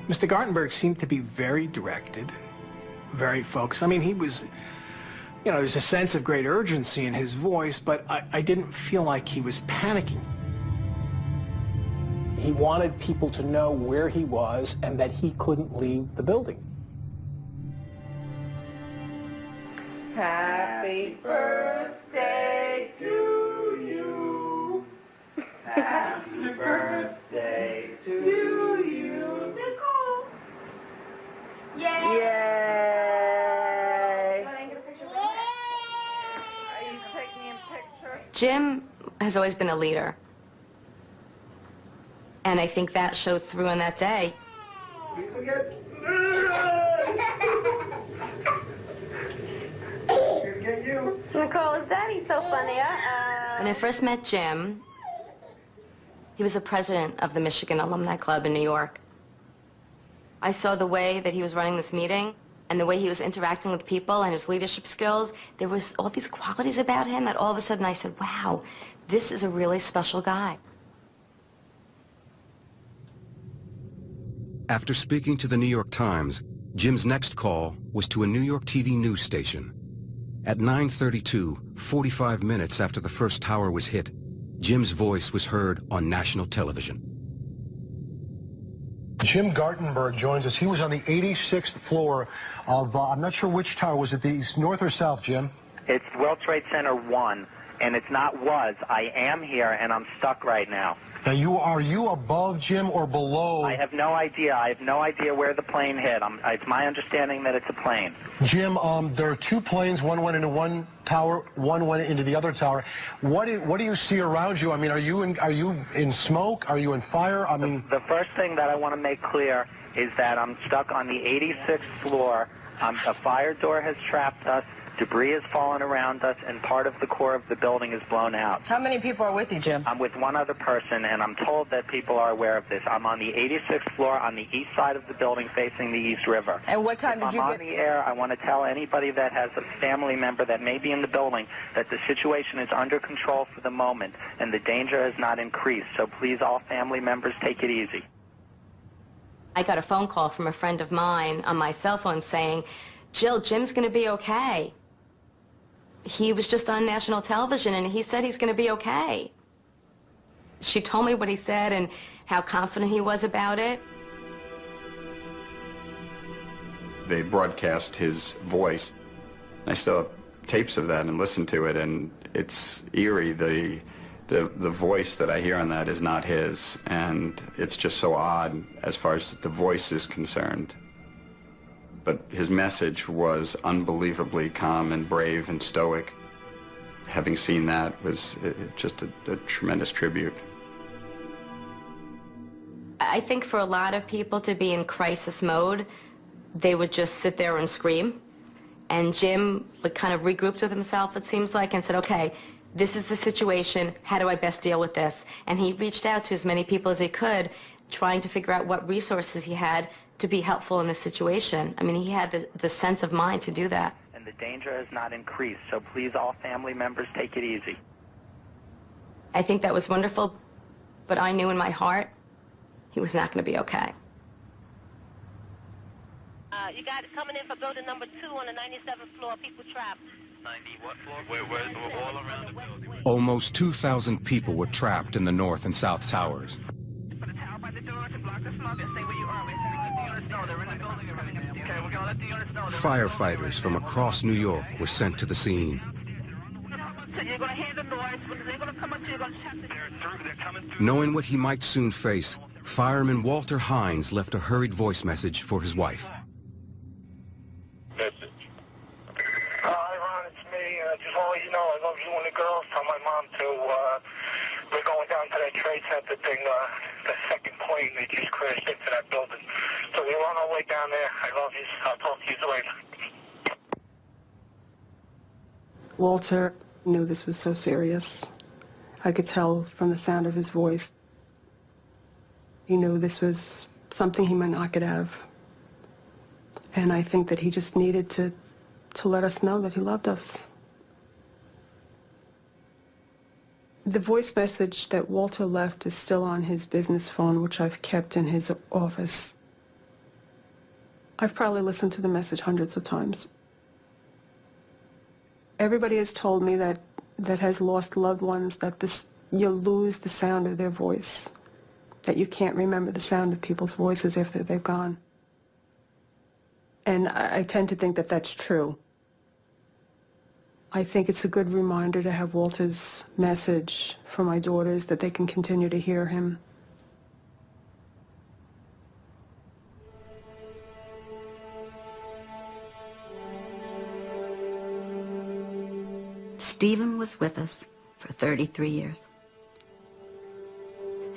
[SPEAKER 10] Mr. Gartenberg seemed to be very directed, very focused. I mean, he was, you know, there's a sense of great urgency in his voice, but I didn't feel like he was panicking. He wanted people to know where he was and that he couldn't leave the building.
[SPEAKER 5] Happy birthday to you. Happy birthday to you. Nicole. Yay. Yay. Are you taking me in picture?
[SPEAKER 3] Jim has always been a leader. And I think that showed through on that day.
[SPEAKER 5] Nicole, is Daddy so funny?
[SPEAKER 3] When I first met Jim, he was the president of the Michigan Alumni Club in New York. I saw the way that he was running this meeting and the way he was interacting with people and his leadership skills. There was all these qualities about him that all of a sudden I said, wow, this is a really special guy.
[SPEAKER 1] After speaking to the New York Times, Jim's next call was to a New York TV news station. At 9:32, 45 minutes after the first tower was hit, Jim's voice was heard on national television.
[SPEAKER 11] Jim Gartenberg joins us. He was on the 86th floor of, I'm not sure which tower. Was it the north or south, Jim?
[SPEAKER 15] It's World Trade Center 1, and it's not was. I am here, and I'm stuck right now.
[SPEAKER 11] Now, are you above, Jim, or below?
[SPEAKER 15] I have no idea. I have no idea where the plane hit. It's my understanding that it's a plane.
[SPEAKER 11] Jim, there are 2 planes. One went into one tower, one went into the other tower. What do you see around you? I mean, are you in smoke? Are you in fire? I mean,
[SPEAKER 15] the first thing that I want to make clear is that I'm stuck on the 86th floor. A fire door has trapped us. Debris has fallen around us, and part of the core of the building is blown out.
[SPEAKER 6] How many people are with you, Jim?
[SPEAKER 15] I'm with one other person, and I'm told that people are aware of this. I'm on the 86th floor on the east side of the building facing the East River.
[SPEAKER 6] And what time did you get...
[SPEAKER 15] If I'm on the air, I want to tell anybody that has a family member that may be in the building that the situation is under control for the moment, and the danger has not increased. So please, all family members, take it easy.
[SPEAKER 3] I got a phone call from a friend of mine on my cell phone saying, Jill, Jim's going to be okay. He was just on national television, and he said he's going to be okay. She told me what he said and how confident he was about it.
[SPEAKER 7] They broadcast his voice. I still have tapes of that and listen to it, and it's eerie. The voice that I hear on that is not his, and it's just so odd as far as the voice is concerned. But his message was unbelievably calm and brave and stoic. Having seen that was just a tremendous tribute.
[SPEAKER 3] I think for a lot of people to be in crisis mode, they would just sit there and scream. And Jim kind of regrouped with himself, it seems like, and said, okay, this is the situation, how do I best deal with this? And he reached out to as many people as he could, trying to figure out what resources he had to be helpful in this situation. I mean, he had the sense of mind to do that.
[SPEAKER 15] And the
[SPEAKER 2] The danger has not increased, so please, all family members, take it easy.
[SPEAKER 3] I think that was wonderful, but I knew in my heart he was not going to be okay.
[SPEAKER 6] You got it coming in for building number 2 on the 97th floor, people trapped.
[SPEAKER 2] 90 what floor? We're all around the building.
[SPEAKER 1] Almost 2,000 people were trapped in the North and South Towers. Firefighters from across New York were sent to the scene. Knowing what he might soon face, fireman Walter Hines left a hurried voice message for his wife.
[SPEAKER 12] Hi, Ron, it's me. Just want to let you know I love you and the girls. Tell my mom we're going down to that trade center thing, the second plane that just crashed into that building. So we're on our way down there. I love you. I'll talk to you later.
[SPEAKER 13] Walter knew this was so serious. I could tell from the sound of his voice. He knew this was something he might not get out of. And I think that he just needed to let us know that he loved us. The voice message that Walter left is still on his business phone, which I've kept in his office. I've probably listened to the message hundreds of times. Everybody has told me that has lost loved ones that you lose the sound of their voice, that you can't remember the sound of people's voices after they've gone. And I tend to think that that's true. I think it's a good reminder to have Walter's message for my daughters, that they can continue to hear him.
[SPEAKER 26] Stephen was with us for 33 years.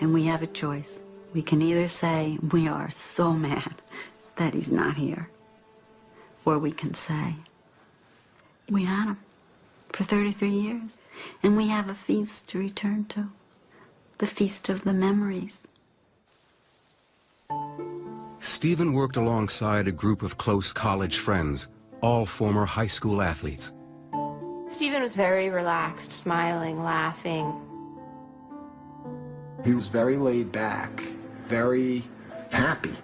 [SPEAKER 26] And we have a choice. We can either say we are so mad that he's not here, or we can say we had him for 33 years, and we have a feast to return to, the feast of the memories.
[SPEAKER 1] Stephen worked alongside a group of close college friends, all former high school athletes.
[SPEAKER 14] Stephen was very relaxed, smiling, laughing.
[SPEAKER 10] He was very laid back, very happy.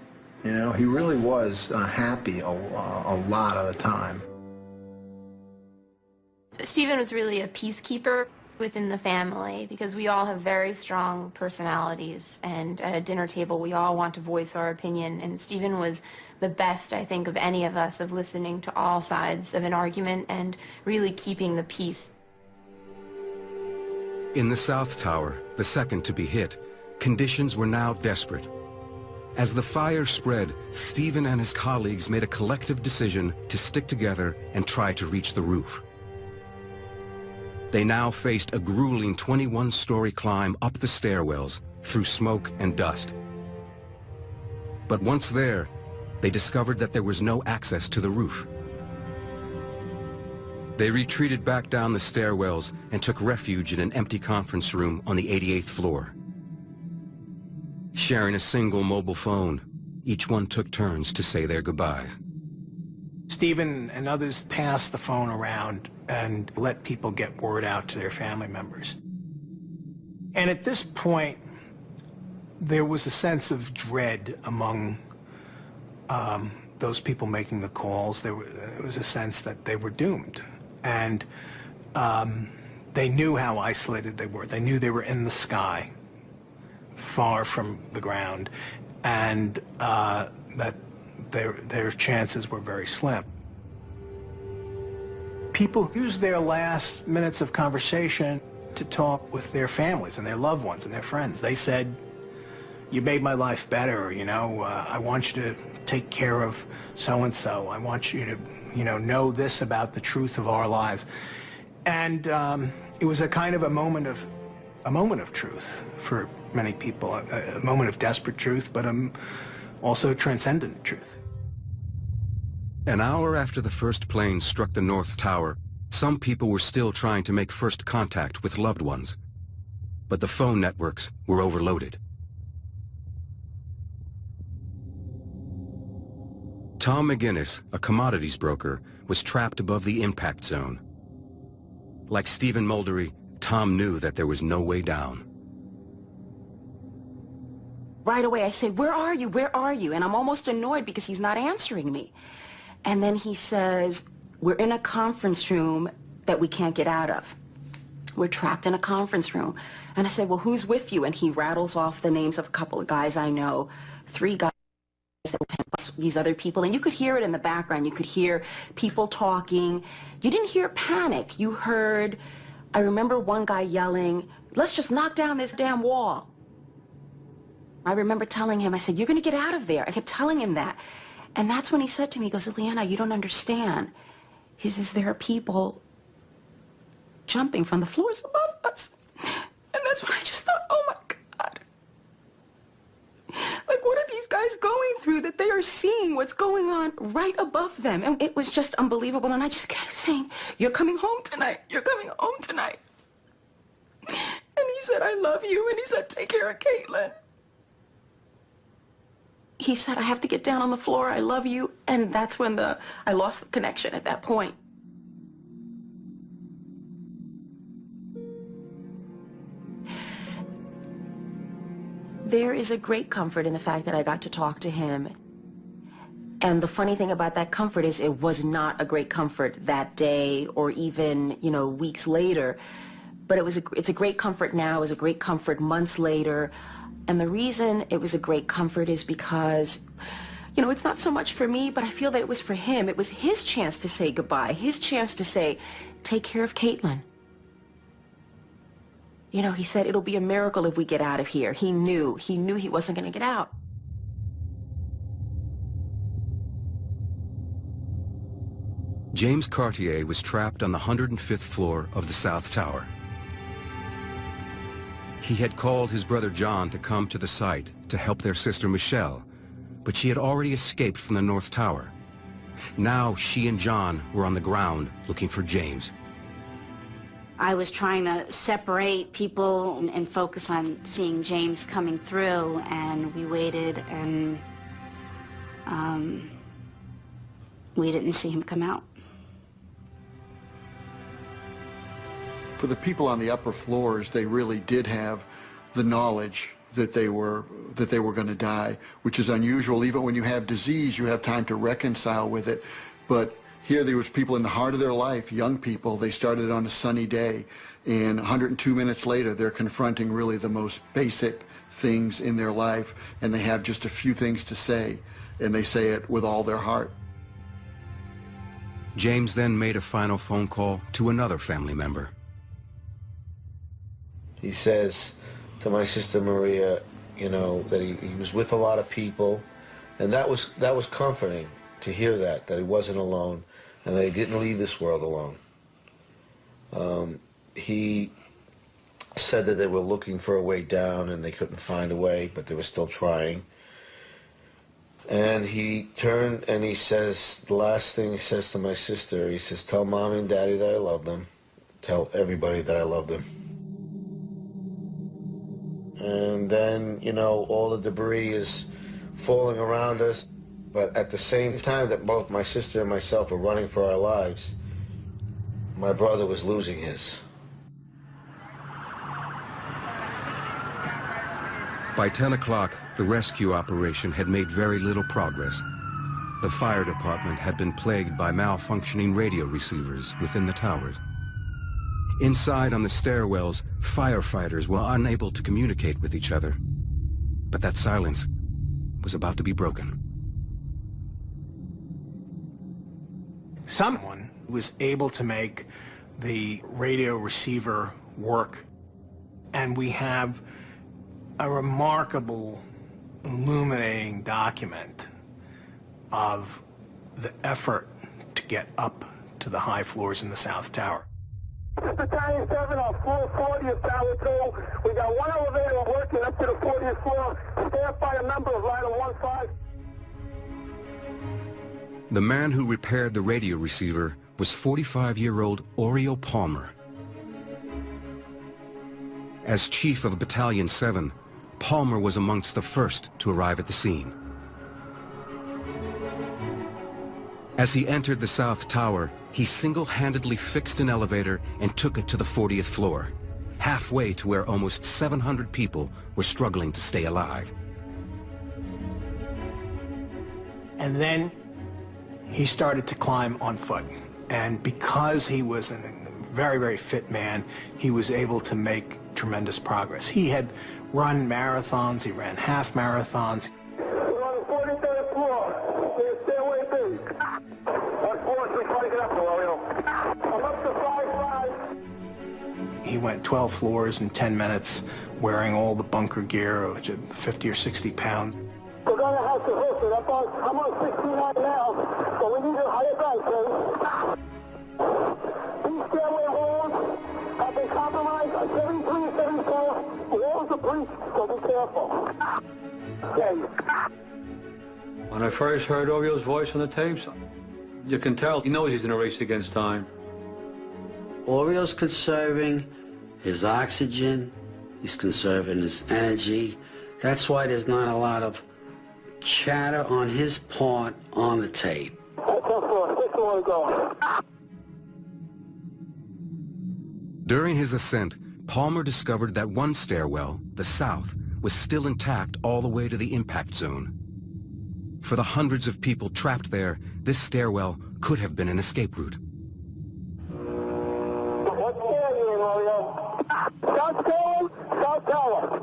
[SPEAKER 10] You know, he really was happy a lot of the time.
[SPEAKER 14] Stephen was really a peacekeeper within the family because we all have very strong personalities, and at a dinner table we all want to voice our opinion, and Stephen was the best, I think, of any of us of listening to all sides of an argument and really keeping the peace.
[SPEAKER 1] In the South Tower, the second to be hit, conditions were now desperate. As the fire spread, Stephen and his colleagues made a collective decision to stick together and try to reach the roof. They now faced a grueling 21-story climb up the stairwells through smoke and dust. But once there, they discovered that there was no access to the roof. They retreated back down the stairwells and took refuge in an empty conference room on the 88th floor. Sharing a single mobile phone, each one took turns to say their goodbyes.
[SPEAKER 10] Stephen and others passed the phone around and let people get word out to their family members. And at this point, there was a sense of dread among those people making the calls. There was a sense that they were doomed. And they knew how isolated they were. They knew they were in the sky, far from the ground, and that their chances were very slim. People use their last minutes of conversation to talk with their families and their loved ones and their friends. They said, "You made my life better, you know, I want you to take care of so-and-so. I want you to, know this about the truth of our lives." And it was a kind of a moment of truth for many people, a moment of desperate truth, but also transcendent truth.
[SPEAKER 1] An hour after the first plane struck the North Tower, some people were still trying to make first contact with loved ones. But the phone networks were overloaded. Tom McGinnis, a commodities broker, was trapped above the impact zone. Like Stephen Muldery, Tom knew that there was no way down.
[SPEAKER 4] Right away I say, "Where are you? Where are you?" And I'm almost annoyed because he's not answering me. And then he says, "We're in a conference room that we can't get out of. We're trapped in a conference room." And I said, "Well, who's with you?" And he rattles off the names of a couple of guys I know, 3 guys, plus these other people. And you could hear it in the background. You could hear people talking. You didn't hear panic. You heard, I remember one guy yelling, "Let's just knock down this damn wall." I remember telling him, I said, "You're going to get out of there." I kept telling him that. And that's when he said to me, he goes, "Leanna, you don't understand." He says, "There are people jumping from the floors above us." And that's when I just thought, oh my God. Like, what are these guys going through that they are seeing what's going on right above them? And it was just unbelievable. And I just kept saying, "You're coming home tonight. You're coming home tonight." And he said, "I love you." And he said, "Take care of Caitlin." He said, "I have to get down on the floor. I love you." And that's when I lost the connection at that point. There is a great comfort in the fact that I got to talk to him. And the funny thing about that comfort is it was not a great comfort that day or even, weeks later. But it's a great comfort now. It was a great comfort months later. And the reason it was a great comfort is because, it's not so much for me, but I feel that it was for him. It was his chance to say goodbye, his chance to say, "Take care of Caitlin." He said, "It'll be a miracle if we get out of here." He knew he wasn't going to get out.
[SPEAKER 1] James Cartier was trapped on the 105th floor of the South Tower. He had called his brother John to come to the site to help their sister Michelle, but she had already escaped from the North Tower. Now she and John were on the ground looking for James.
[SPEAKER 16] I was trying to separate people and focus on seeing James coming through, and we waited, and we didn't see him come out.
[SPEAKER 8] For the people on the upper floors, they really did have the knowledge that they were going to die, which is unusual. Even when you have disease, you have time to reconcile with it. But here there was people in the heart of their life, young people. They started on a sunny day, and 102 minutes later, they're confronting really the most basic things in their life, and they have just a few things to say, and they say it with all their heart.
[SPEAKER 1] James then made a final phone call to another family member.
[SPEAKER 18] He says to my sister Maria, that he was with a lot of people, and that was comforting to hear that he wasn't alone, and that he didn't leave this world alone. He said that they were looking for a way down and they couldn't find a way, but they were still trying. And he turned and he says, the last thing he says to my sister, he says, "Tell Mommy and Daddy that I love them. Tell everybody that I love them." And then, all the debris is falling around us. But at the same time that both my sister and myself were running for our lives, my brother was losing his.
[SPEAKER 1] By 10 o'clock, the rescue operation had made very little progress. The fire department had been plagued by malfunctioning radio receivers within the towers. Inside on the stairwells, firefighters were unable to communicate with each other. But that silence was about to be broken.
[SPEAKER 10] Someone was able to make the radio receiver work, and we have a remarkable, illuminating document of the effort to get up to the high floors in the South Tower.
[SPEAKER 12] Battalion 7 on floor 40 of Tower 2. We got one elevator working up to the 40th floor, staffed by a member of Line 15.
[SPEAKER 1] The man who repaired the radio receiver was 45-year-old Oriel Palmer. As chief of Battalion 7, Palmer was amongst the first to arrive at the scene. As he entered the South Tower, he single-handedly fixed an elevator and took it to the 40th floor, halfway to where almost 700 people were struggling to stay alive.
[SPEAKER 10] And then he started to climb on foot. And because he was a very, very fit man, he was able to make tremendous progress. He had run marathons, he ran half marathons.
[SPEAKER 12] We're on the 43rd floor. There's stairway B. What floor should we try to get up to, Oriole? I'm up to 5'5".
[SPEAKER 10] He went 12 floors in 10 minutes, wearing all the bunker gear, which is 50 or 60 pounds.
[SPEAKER 12] We're going to have to host it. I'm on 69 now, so we need to higher back, sir. These stairway walls have been compromised on 73 and 74. Walls are breached, so be careful. Okay.
[SPEAKER 9] When I first heard Oriole's voice on the tapes, you can tell he knows he's in a race against time.
[SPEAKER 19] Oriole's conserving his oxygen, he's conserving his energy. That's why there's not a lot of chatter on his part on the tape.
[SPEAKER 1] During his ascent, Palmer discovered that one stairwell, the south, was still intact all the way to the impact zone. For the hundreds of people trapped there, this stairwell could have been an escape route.
[SPEAKER 12] What floor are you in, Oriole? South Tower, South Tower.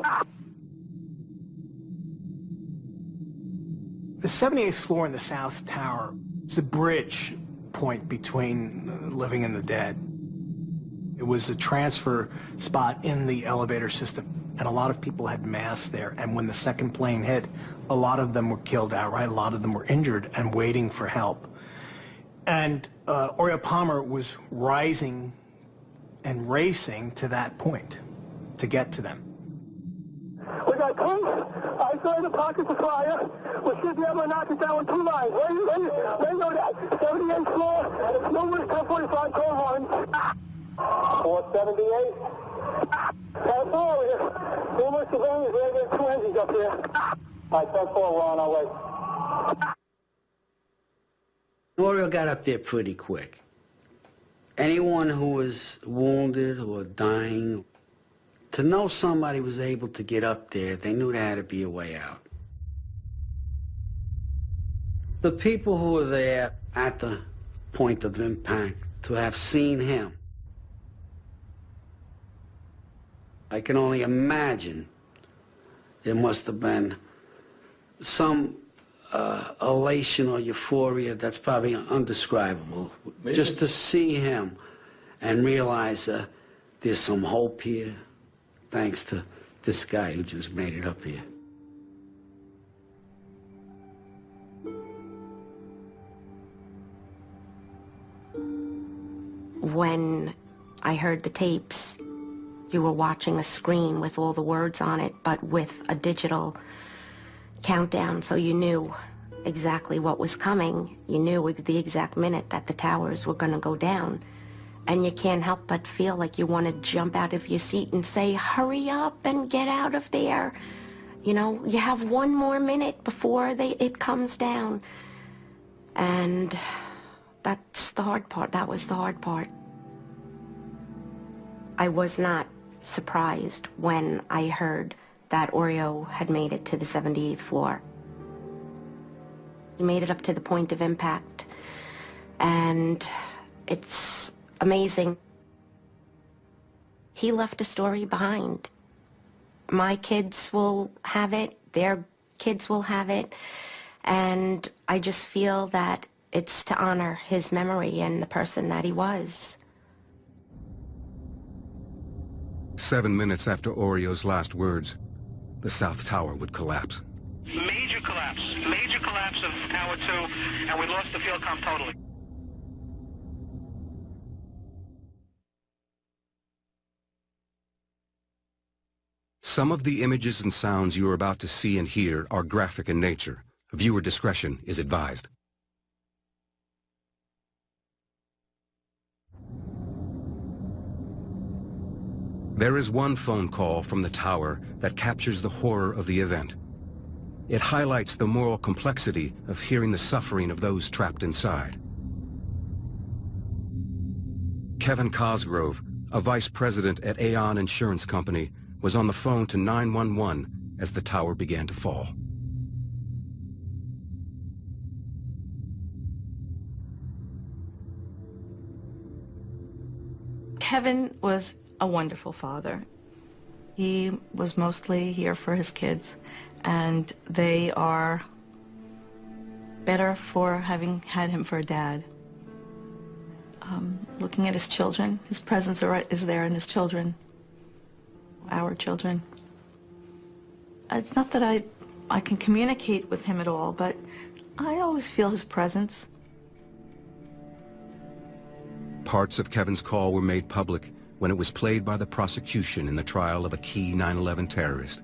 [SPEAKER 10] The 78th floor in the South Tower is a bridge point between living and the dead. It was a transfer spot in the elevator system, and a lot of people had mass there. And when the second plane hit, a lot of them were killed outright, a lot of them were injured and waiting for help. And Oriole Palmer was rising and racing to that point to get to them.
[SPEAKER 12] We got police isolated the pockets of fire. We should be able to knock it down with 2 lines. Where you know that? 78th floor, it's numerous 1045 call lines. 478. That's all here. Numerous civilians, there's 2 engines up here. All right, 10-4, we're on our way.
[SPEAKER 19] Oriole got up there pretty quick. Anyone who was wounded or dying, to know somebody was able to get up there, they knew there had to be a way out. The people who were there at the point of impact, to have seen him, I can only imagine there must have been some elation or euphoria that's probably undescribable. Maybe. Just to see him and realize there's some hope here, thanks to this guy who just made it up here.
[SPEAKER 20] When I heard the tapes, you were watching a screen with all the words on it, but with a digital countdown, so you knew exactly what was coming. You knew the exact minute that the towers were going to go down. And you can't help but feel like you want to jump out of your seat and say, hurry up and get out of there. You know, you have 1 more minute before it comes down. And that's the hard part. That was the hard part. I was not surprised when I heard that Oriole had made it to the 78th floor. He made it up to the point of impact, and it's amazing. He left a story behind. My kids will have it, their kids will have it, and I just feel that it's to honor his memory and the person that he was.
[SPEAKER 1] 7 minutes after Oriole's last words, the South Tower would collapse.
[SPEAKER 12] Major collapse of Tower 2, and we lost the field comm totally.
[SPEAKER 1] Some of the images and sounds you are about to see and hear are graphic in nature. Viewer discretion is advised. There is one phone call from the tower that captures the horror of the event. It highlights the moral complexity of hearing the suffering of those trapped inside. Kevin Cosgrove, a vice president at Aon Insurance Company, was on the phone to 911 as the tower began to fall.
[SPEAKER 17] Kevin was a wonderful father. He was mostly here for his kids, and they are better for having had him for a dad. Looking at his children, his presence is there in his children, our children. It's not that I can communicate with him at all, but I always feel his presence.
[SPEAKER 1] Parts of Kevin's call were made public when it was played by the prosecution in the trial of a key 9/11 terrorist.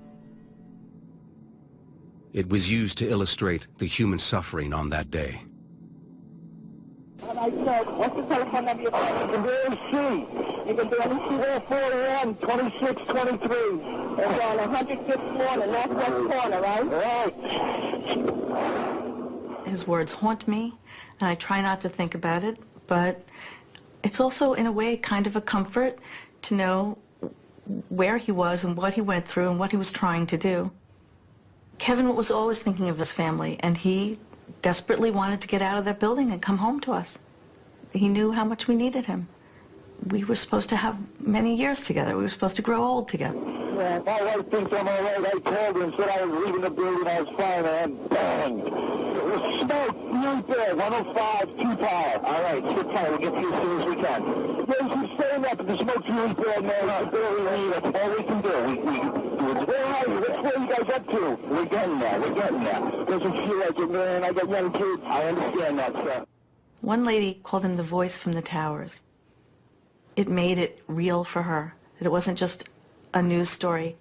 [SPEAKER 1] It was used to illustrate the human suffering on that day.
[SPEAKER 12] And I said, what's the telephone number you can barely see? You can barely see there, 41, 2623. It's on 105th floor in the northwest corner, right? Right.
[SPEAKER 17] His words haunt me, and I try not to think about it, but it's also, in a way, kind of a comfort to know where he was and what he went through and what he was trying to do. Kevin was always thinking of his family, and he desperately wanted to get out of that building and come home to us. He knew how much we needed him. We were supposed to have many years together. We were supposed to grow old together.
[SPEAKER 12] Yeah, my wife thinks I'm all right. I called her and said I was leaving the building. I was fine, and bang! It was smoke really bad. 105, 2 power. All right, sit tight. We'll get to you as soon as we can. Yeah, she's staying up, but the smoke's really bad, man. I barely leave. That's all we can do. Where are you? What's where you guys up to? We're getting there. We're getting there. Doesn't feel like it, man. I got young kids. I understand that, sir.
[SPEAKER 17] One lady called him the voice from the towers. It made it real for her, that it wasn't just a news story,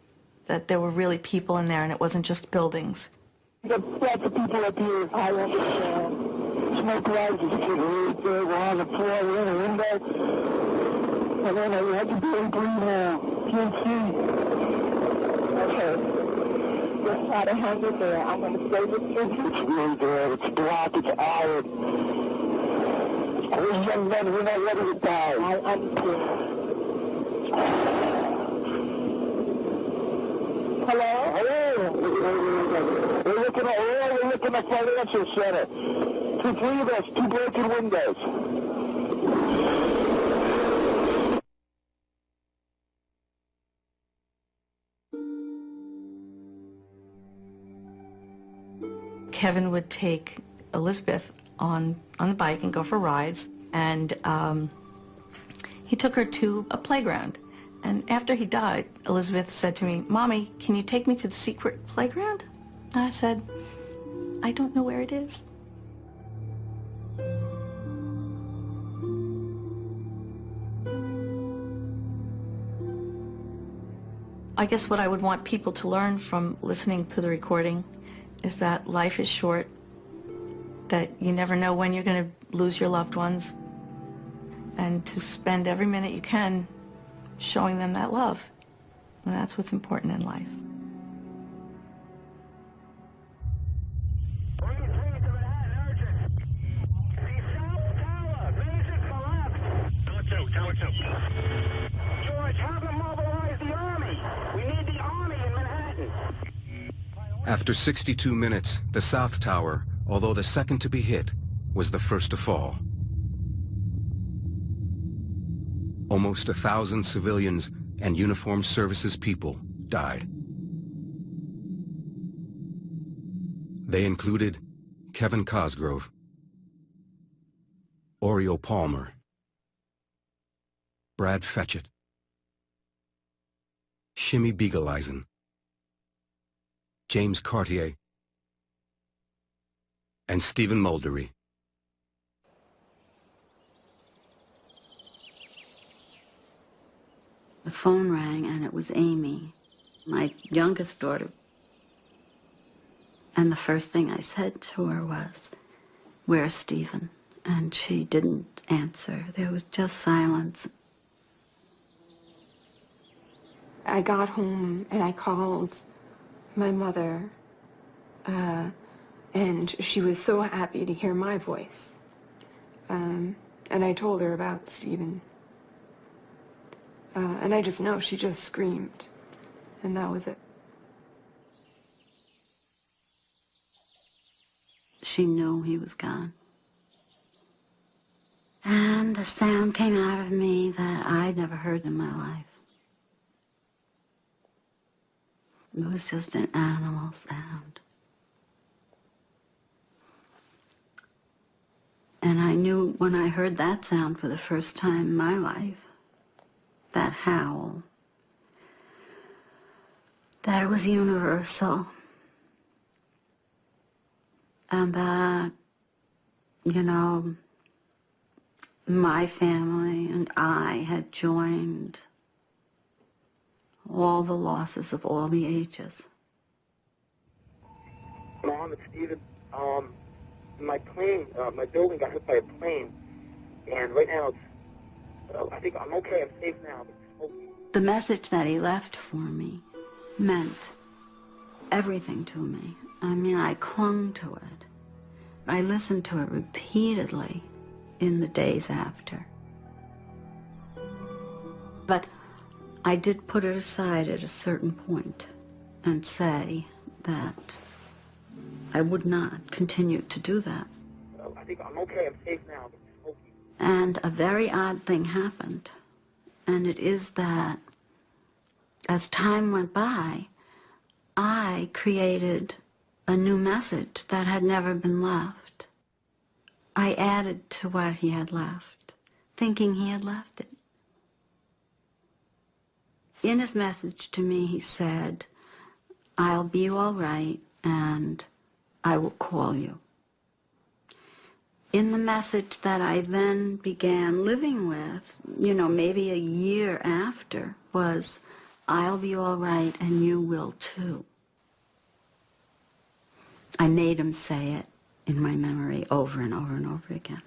[SPEAKER 17] that there were really people in there and it wasn't just buildings.
[SPEAKER 12] There's lots of people up here. I understand. Smoke rises really big. We're on the floor. We're in a window. And then I had to barely breathe now. Can't see. Okay. Just try to hang it there. I'm going to stay with you. It's really bad. It's black. It's iron. We're young men. We're not ready to die. I understand. Hello? Hello? We're looking at financial center. 2 of us, 2 broken windows.
[SPEAKER 17] Kevin would take Elizabeth on the bike and go for rides, and he took her to a playground. And after he died, Elizabeth said to me, "Mommy, can you take me to the secret playground?" And I said, "I don't know where it is." I guess what I would want people to learn from listening to the recording is that life is short, that you never know when you're going to lose your loved ones, and to spend every minute you can showing them that love. And that's what's important in life.
[SPEAKER 12] Tower 2. George, have them mobilize the Army. We need the Army in Manhattan.
[SPEAKER 1] After 62 minutes, the South Tower, although the second to be hit, was the first to fall. Almost 1,000 civilians and uniformed services people died. They included Kevin Cosgrove, Oriole Palmer, Brad Fetchett, Shimmy Beagleisen, James Cartier, and Stephen Muldery.
[SPEAKER 26] The phone rang, and it was Amy, my youngest daughter. And the first thing I said to her was, "Where's Stephen?" And she didn't answer. There was just silence.
[SPEAKER 13] I got home and I called my mother, and she was so happy to hear my voice. And I told her about Stephen. And I just know she just screamed, and that was it.
[SPEAKER 26] She knew he was gone. And a sound came out of me that I'd never heard in my life. It was just an animal sound. And I knew when I heard that sound for the first time in my life, that howl, that it was universal. And that, you know, my family and I had joined all the losses of all the ages.
[SPEAKER 15] Mom, it's Steven. My plane, my building got hit by a plane, and right now it's, I think I'm okay, I'm safe now. But
[SPEAKER 26] The message that he left for me meant everything to me. I mean, I clung to it. I listened to it repeatedly in the days after. But I did put it aside at a certain point and say that I would not continue to do that.
[SPEAKER 15] I think I'm okay, I'm safe now. But
[SPEAKER 26] And a very odd thing happened, and it is that as time went by, I created a new message that had never been left. I added to what he had left, thinking he had left it. In his message to me, he said, "I'll be all right, and I will call you." In the message that I then began living with, you know, maybe a year after, was, "I'll be all right, and you will too." I made him say it in my memory over and over and over again.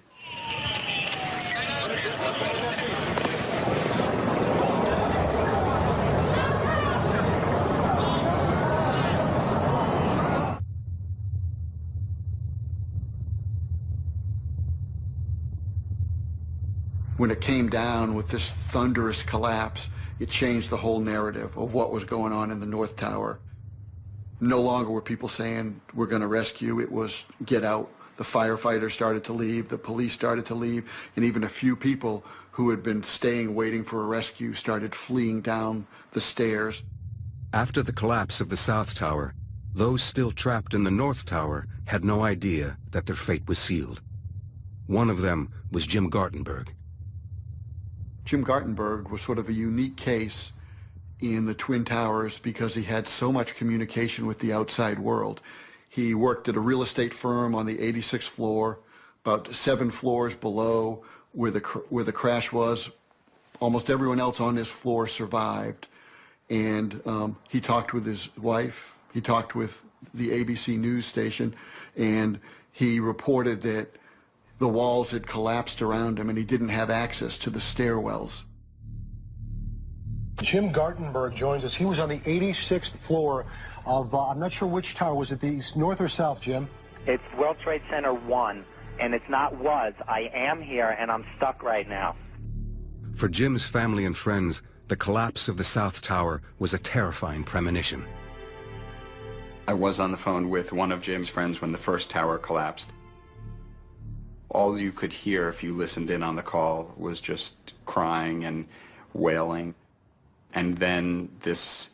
[SPEAKER 8] When it came down with this thunderous collapse, it changed the whole narrative of what was going on in the North Tower. No longer were people saying, "We're going to rescue." It was, "Get out." The firefighters started to leave, the police started to leave, and even a few people who had been staying waiting for a rescue started fleeing down the stairs.
[SPEAKER 1] After the collapse of the South Tower, those still trapped in the North Tower had no idea that their fate was sealed. One of them was Jim Gartenberg.
[SPEAKER 8] Jim Gartenberg was sort of a unique case in the Twin Towers because he had so much communication with the outside world. He worked at a real estate firm on the 86th floor, about 7 floors below where the crash was. Almost everyone else on his floor survived. And he talked with his wife, he talked with the ABC news station, and he reported that the walls had collapsed around him and he didn't have access to the stairwells.
[SPEAKER 11] Jim Gartenberg joins us. He was on the 86th floor of, I'm not sure which tower. Was it the north or south, Jim?
[SPEAKER 2] It's World Trade Center 1, and it's not was. I am here, and I'm stuck right now.
[SPEAKER 1] For Jim's family and friends, the collapse of the South Tower was a terrifying premonition.
[SPEAKER 7] I was on the phone with one of Jim's friends when the first tower collapsed. All you could hear if you listened in on the call was just crying and wailing. And then this,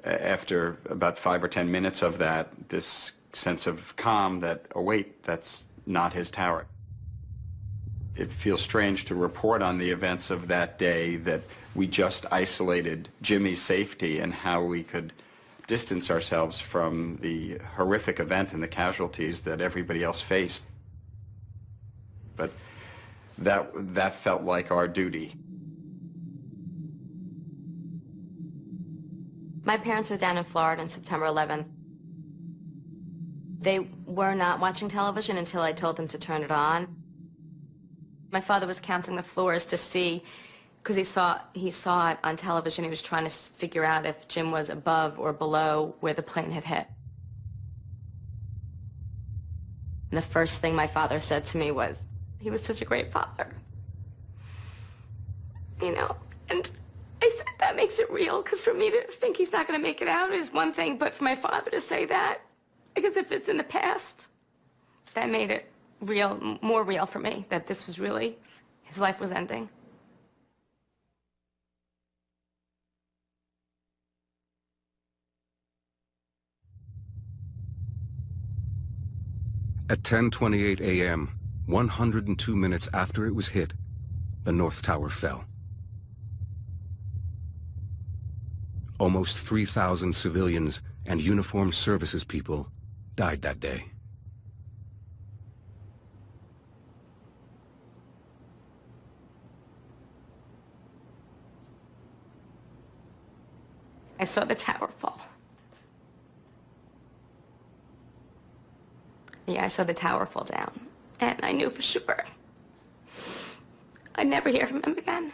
[SPEAKER 7] after about 5 or 10 minutes of that, this sense of calm that, oh wait, that's not his tower. It feels strange to report on the events of that day that we just isolated Jimmy's safety and how we could distance ourselves from the horrific event and the casualties that everybody else faced. But that felt like our duty.
[SPEAKER 3] My parents were down in Florida on September 11th. They were not watching television until I told them to turn it on. My father was counting the floors to see, because he saw it on television. He was trying to figure out if Jim was above or below where the plane had hit. And the first thing my father said to me was, he was such a great father. You know, and I said that makes it real, because for me to think he's not going to make it out is one thing, but for my father to say that, because if it's in the past, that made it real, more real for me, that this was really, his life was ending.
[SPEAKER 1] At 10:28 a.m., 102 minutes after it was hit, the North Tower fell. Almost 3,000 civilians and uniformed services people died that day.
[SPEAKER 3] I saw the tower fall. Yeah, I saw the tower fall down, and I knew for sure I'd never hear from him again.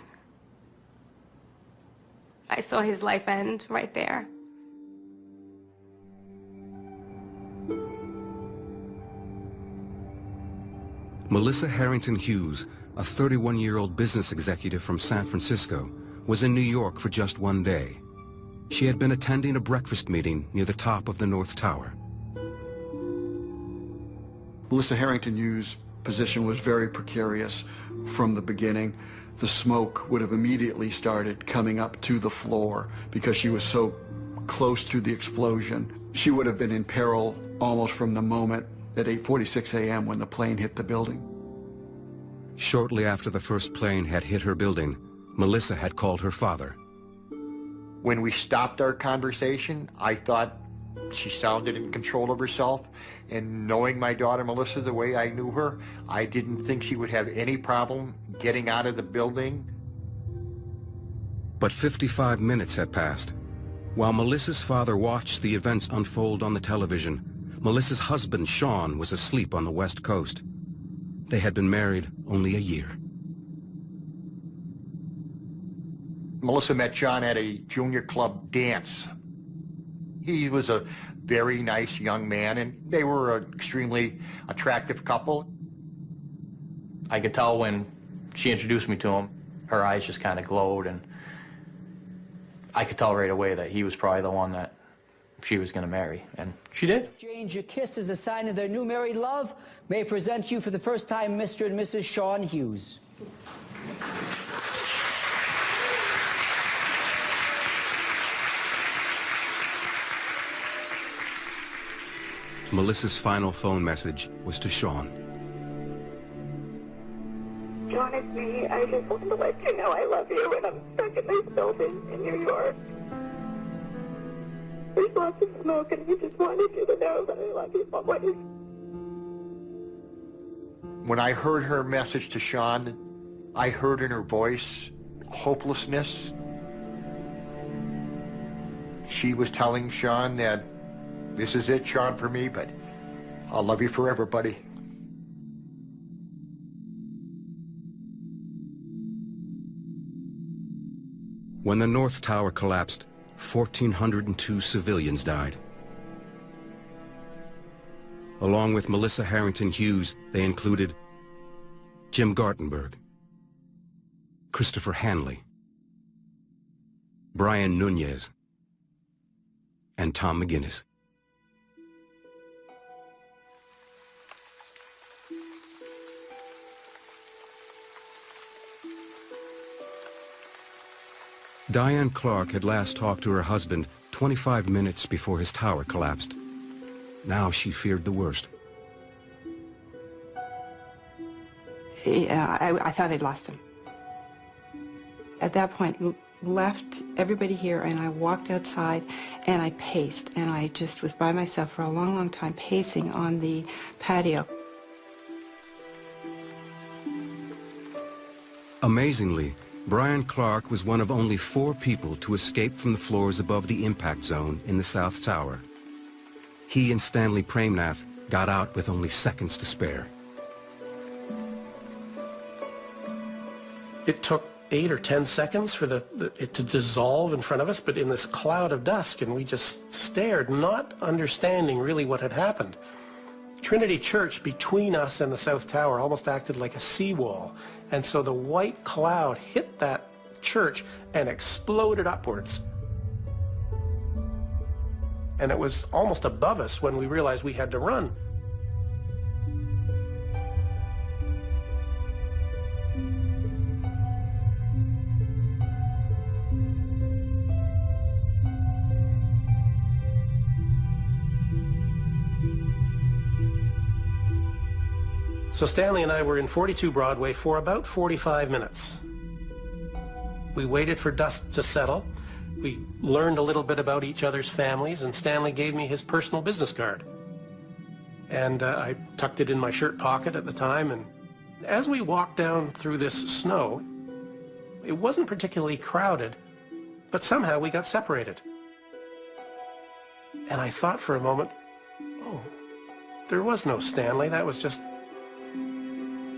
[SPEAKER 3] I saw his life end right there.
[SPEAKER 1] Melissa Harrington Hughes, a 31-year-old business executive from San Francisco, was in New York for just one day. She had been attending a breakfast meeting near the top of the North Tower.
[SPEAKER 8] Melissa Harrington Hughes' position was very precarious from the beginning. The smoke would have immediately started coming up to the floor because she was so close to the explosion. She would have been in peril almost from the moment at 8:46 a.m. when the plane hit the building.
[SPEAKER 1] Shortly after the first plane had hit her building, Melissa had called her father.
[SPEAKER 5] When we stopped our conversation, I thought she sounded in control of herself, and knowing my daughter Melissa the way I knew her, I didn't think she would have any problem getting out of the building.
[SPEAKER 1] But 55 minutes had passed. While Melissa's father watched the events unfold on the television, Melissa's husband, Sean, was asleep on the West Coast. They had been married only a year.
[SPEAKER 5] Melissa met Sean at a junior club dance. He was a very nice young man, and they were an extremely attractive couple.
[SPEAKER 21] I could tell when she introduced me to him, her eyes just kind of glowed, and I could tell right away that he was probably the one that she was going to marry, and she did.
[SPEAKER 22] Exchange a kiss as a sign of their new married love. May I present you for the first time Mr. and Mrs. Sean Hughes.
[SPEAKER 1] Melissa's final phone message was to Sean.
[SPEAKER 6] John, it's me. I just wanted to let you know I love you, and I'm stuck in this building in New York. There's lots of smoke, and I just wanted you to know that I love you always.
[SPEAKER 5] When I heard her message to Sean, I heard in her voice hopelessness. She was telling Sean that this is it, Sean, for me, but I'll love you forever, buddy.
[SPEAKER 1] When the North Tower collapsed, 1,402 civilians died. Along with Melissa Harrington Hughes, they included Jim Gartenberg, Christopher Hanley, Brian Nunez, and Tom McGinnis. Diane Clark had last talked to her husband 25 minutes before his tower collapsed. Now she feared the worst.
[SPEAKER 13] Yeah, I thought I'd lost him. At that point, left everybody here, and I walked outside, and I paced, and I just was by myself for a long, long time, pacing on the patio.
[SPEAKER 1] Amazingly, Brian Clark was one of only 4 people to escape from the floors above the impact zone in the South Tower. He and Stanley Premnath got out with only seconds to spare.
[SPEAKER 23] It took 8 or 10 seconds for it to dissolve in front of us, but in this cloud of dust, and we just stared, not understanding really what had happened. Trinity Church between us and the South Tower almost acted like a seawall, and so the white cloud hit that church and exploded upwards. And it was almost above us when we realized we had to run. So Stanley and I were in 42 Broadway for about 45 minutes. We waited for dust to settle. We learned a little bit about each other's families, and Stanley gave me his personal business card. And I tucked it in my shirt pocket at the time, and as we walked down through this snow, it wasn't particularly crowded, but somehow we got separated. And I thought for a moment, oh, there was no Stanley. That was just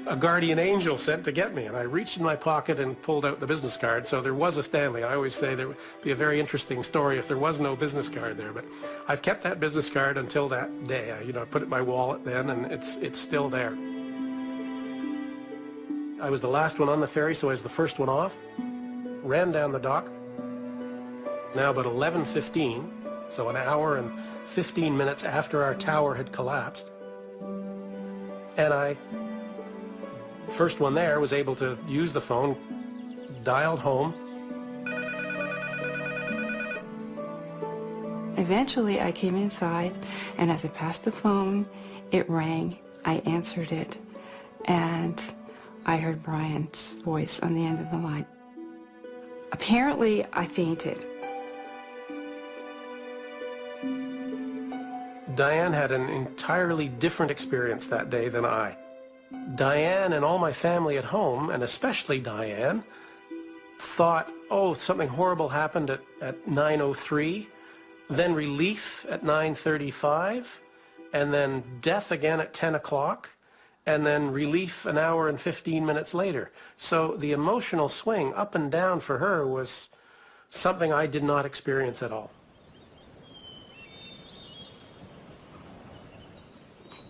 [SPEAKER 23] a guardian angel sent to get me. And I reached in my pocket and pulled out the business card. So there was a Stanley. I always say there would be a very interesting story if there was no business card there. But I've kept that business card until that day. I put it in my wallet then, and it's still there. I was the last one on the ferry, so I was the first one off. Ran down the dock. Now about 11:15, so an hour and 15 minutes after our tower had collapsed. And I, first one there, was able to use the phone, dialed home.
[SPEAKER 4] Eventually I came inside, and as I passed the phone, it rang. I answered it, and I heard Brian's voice on the end of the line. Apparently I fainted.
[SPEAKER 23] Diane had an entirely different experience that day than I. Diane and all my family at home, and especially Diane, thought, oh, something horrible happened at 9:03, then relief at 9:35, and then death again at 10 o'clock, and then relief an hour and 15 minutes later. So the emotional swing up and down for her was something I did not experience at all.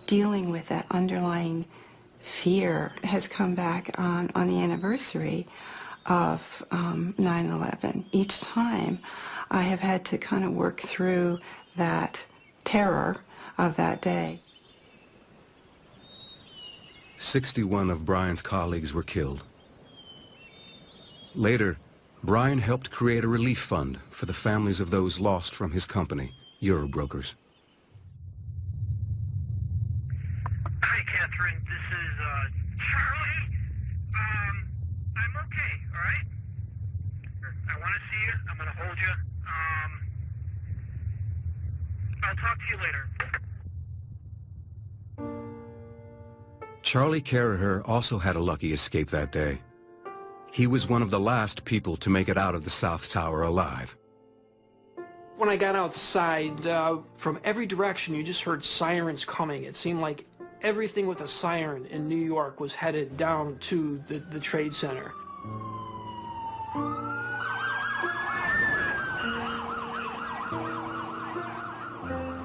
[SPEAKER 4] Dealing with that underlying fear has come back on the anniversary of 9/11. Each time I have had to kind of work through that terror of that day.
[SPEAKER 1] 61 of Brian's colleagues were killed. Later, Brian helped create a relief fund for the families of those lost from his company, Eurobrokers.
[SPEAKER 12] Hi, Catherine. This is Charlie. I'm okay, all right? I want to see you. I'm going to hold you. I'll talk to you later.
[SPEAKER 1] Charlie Carraher also had a lucky escape that day. He was one of the last people to make it out of the South Tower alive.
[SPEAKER 14] When I got outside, from every direction, you just heard sirens coming. It seemed like everything with a siren in New York was headed down to the Trade Center.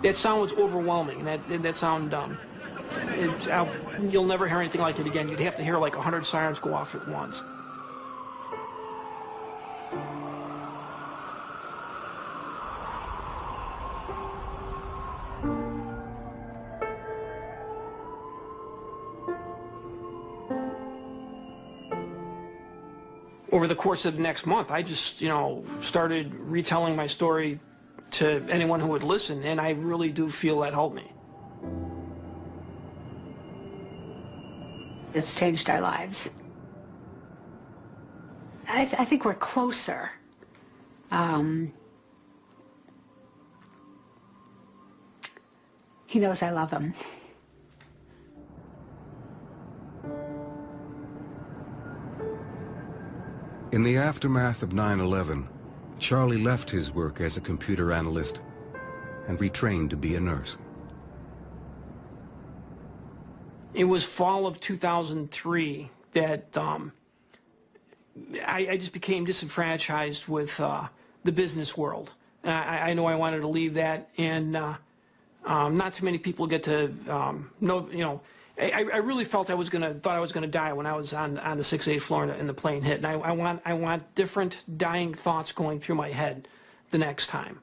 [SPEAKER 14] That sound was overwhelming. That sound, you'll never hear anything like it again. You'd have to hear like 100 sirens go off at once. Over the course of the next month, I just, started retelling my story to anyone who would listen, and I really do feel that helped me.
[SPEAKER 16] It's changed our lives. I think we're closer. He knows I love him.
[SPEAKER 1] In the aftermath of 9/11, Charlie left his work as a computer analyst and retrained to be a nurse.
[SPEAKER 14] It was fall of 2003 that I just became disenfranchised with the business world. I know I wanted to leave that, and not too many people get to know, I really thought I was gonna die when I was on the 6th floor and the plane hit. And I want different dying thoughts going through my head the next time.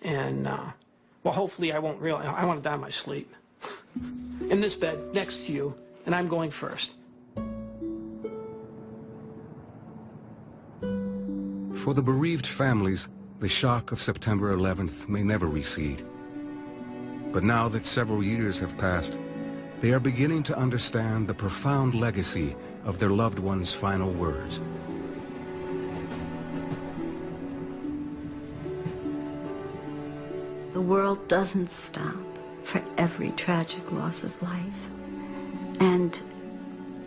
[SPEAKER 14] And well, hopefully I won't realize. I want to die in my sleep. In this bed next to you, and I'm going first.
[SPEAKER 1] For the bereaved families, the shock of September 11th may never recede. But now that several years have passed, they are beginning to understand the profound legacy of their loved one's final words.
[SPEAKER 26] The world doesn't stop for every tragic loss of life. And,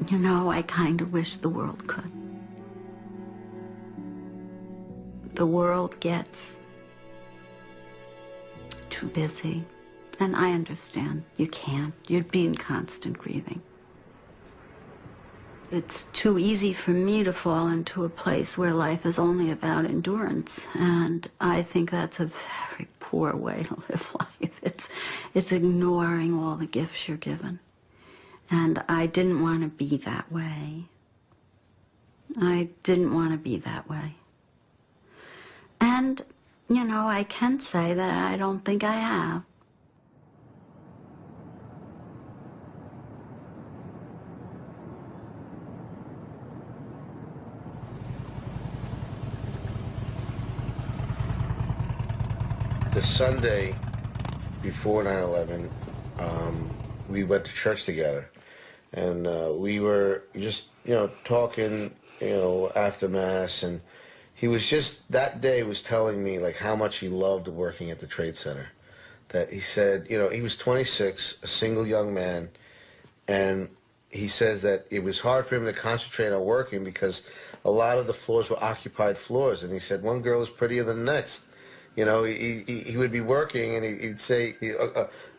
[SPEAKER 26] you know, I kind of wish the world could. The world gets too busy, and I understand. You can't. You'd be in constant grieving. It's too easy for me to fall into a place where life is only about endurance, and I think that's a very poor way to live life. It's ignoring all the gifts you're given. And I didn't want to be that way. I didn't want to be that way. And, you know, I can say that I don't think I have.
[SPEAKER 9] The Sunday before 9/11, we went to church together, and we were just, you know, talking, you know, after Mass, and he was just, that day was telling me, like, how much he loved working at the Trade Center. That he said, you know, he was 26, a single young man, and he says that it was hard for him to concentrate on working because a lot of the floors were occupied floors, and he said one girl was prettier than the next. You know, he would be working, and he'd say,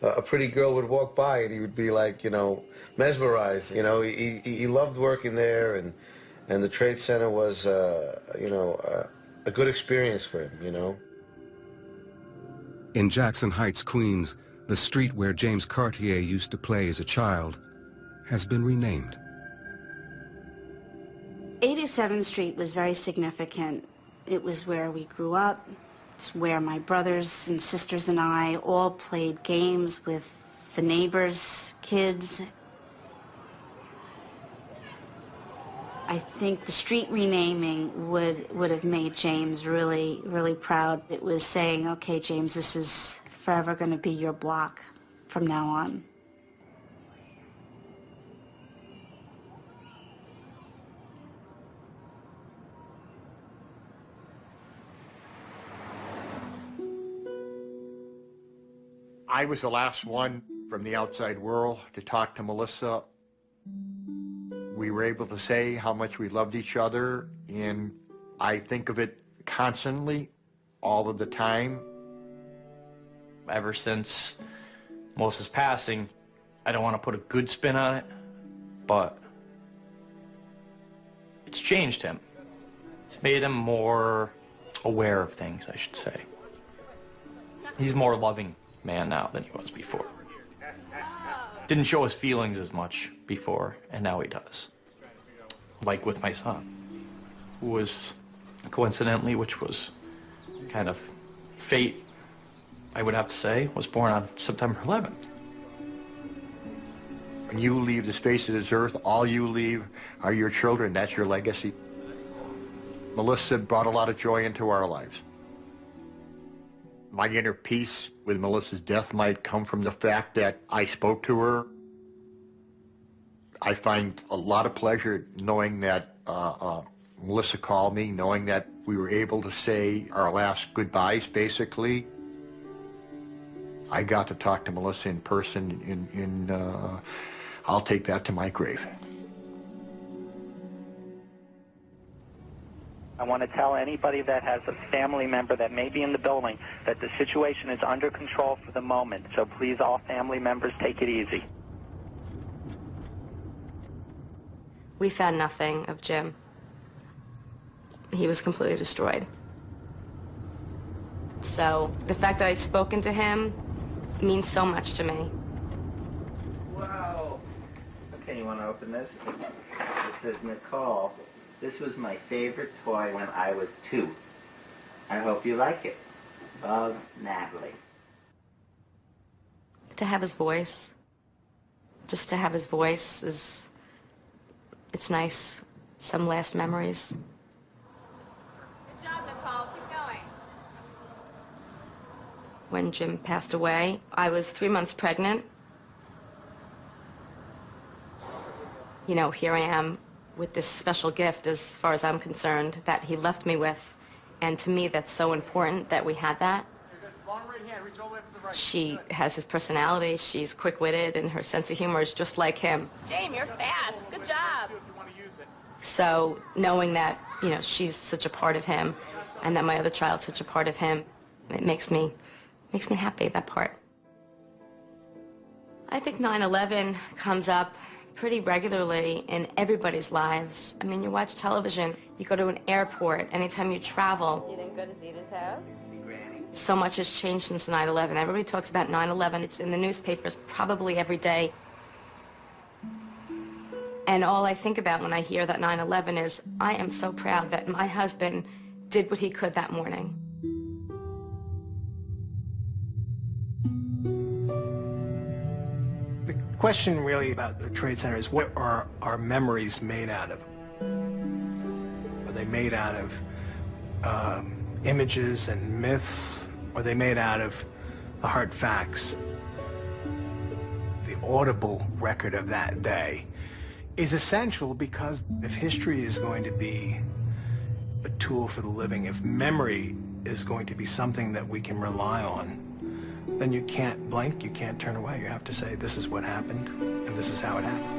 [SPEAKER 9] a pretty girl would walk by, and he would be like, you know, mesmerized. You know, he loved working there, and the Trade Center was, you know, a good experience for him, you know.
[SPEAKER 1] In Jackson Heights, Queens, the street where James Cartier used to play as a child has been renamed.
[SPEAKER 10] 87th Street was very significant. It was where we grew up. It's where my brothers and sisters and I all played games with the neighbors' kids. I think the street renaming would have made James really, really proud. It was saying, okay, James, this is forever going to be your block from now on.
[SPEAKER 5] I was the last one from the outside world to talk to Melissa. We were able to say how much we loved each other, and I think of it constantly, all of the time.
[SPEAKER 21] Ever since Melissa's passing, I don't want to put a good spin on it, but it's changed him. It's made him more aware of things, I should say. He's more loving man now than he was before. Didn't show his feelings as much before, and now he does. Like with my son, who was, coincidentally, which was kind of fate, I would have to say, was born on September 11th.
[SPEAKER 5] When you leave the face of this earth, all you leave are your children. That's your legacy. Melissa brought a lot of joy into our lives. My inner peace with Melissa's death might come from the fact that I spoke to her. I find a lot of pleasure knowing that Melissa called me, knowing that we were able to say our last goodbyes, basically. I got to talk to Melissa in person, I'll take that to my grave.
[SPEAKER 2] I want to tell anybody that has a family member that may be in the building that the situation is under control for the moment. So please, all family members, take it easy.
[SPEAKER 3] We found nothing of Jim. He was completely destroyed. So the fact that I've spoken to him means so much to me.
[SPEAKER 21] Wow.
[SPEAKER 17] open this? It says, Nicole, this was my favorite toy when I was 2. I hope you like it. Love, Natalie.
[SPEAKER 3] To have his voice, just to have his voice it's nice. Some last memories.
[SPEAKER 18] Good job, Nicole. Keep going.
[SPEAKER 3] When Jim passed away, I was 3 months pregnant. You know, here I am with this special gift, as far as I'm concerned, that he left me with. And to me, that's so important that we had that. She has his personality, she's quick-witted, and her sense of humor is just like him.
[SPEAKER 18] James, you're fast. Good job.
[SPEAKER 3] So knowing that, you know, she's such a part of him, and that my other child's such a part of him, it makes me happy, that part. I think 9/11 comes up pretty regularly in everybody's lives. I mean, you watch television, you go to an airport, anytime you travel.
[SPEAKER 18] You didn't go to Zita's house?
[SPEAKER 3] So much has changed since 9/11. Everybody talks about 9/11. It's in the newspapers probably every day. And all I think about when I hear that 9/11 is, I am so proud that my husband did what he could that morning.
[SPEAKER 19] The question really about the Trade Center is, what are our memories made out of? Are they made out of images and myths? Are they made out of the hard facts? The audible record of that day is essential, because if history is going to be a tool for the living, if memory is going to be something that we can rely on, then you can't blink, you can't turn away. You have to say, this is what happened, and this is how it happened.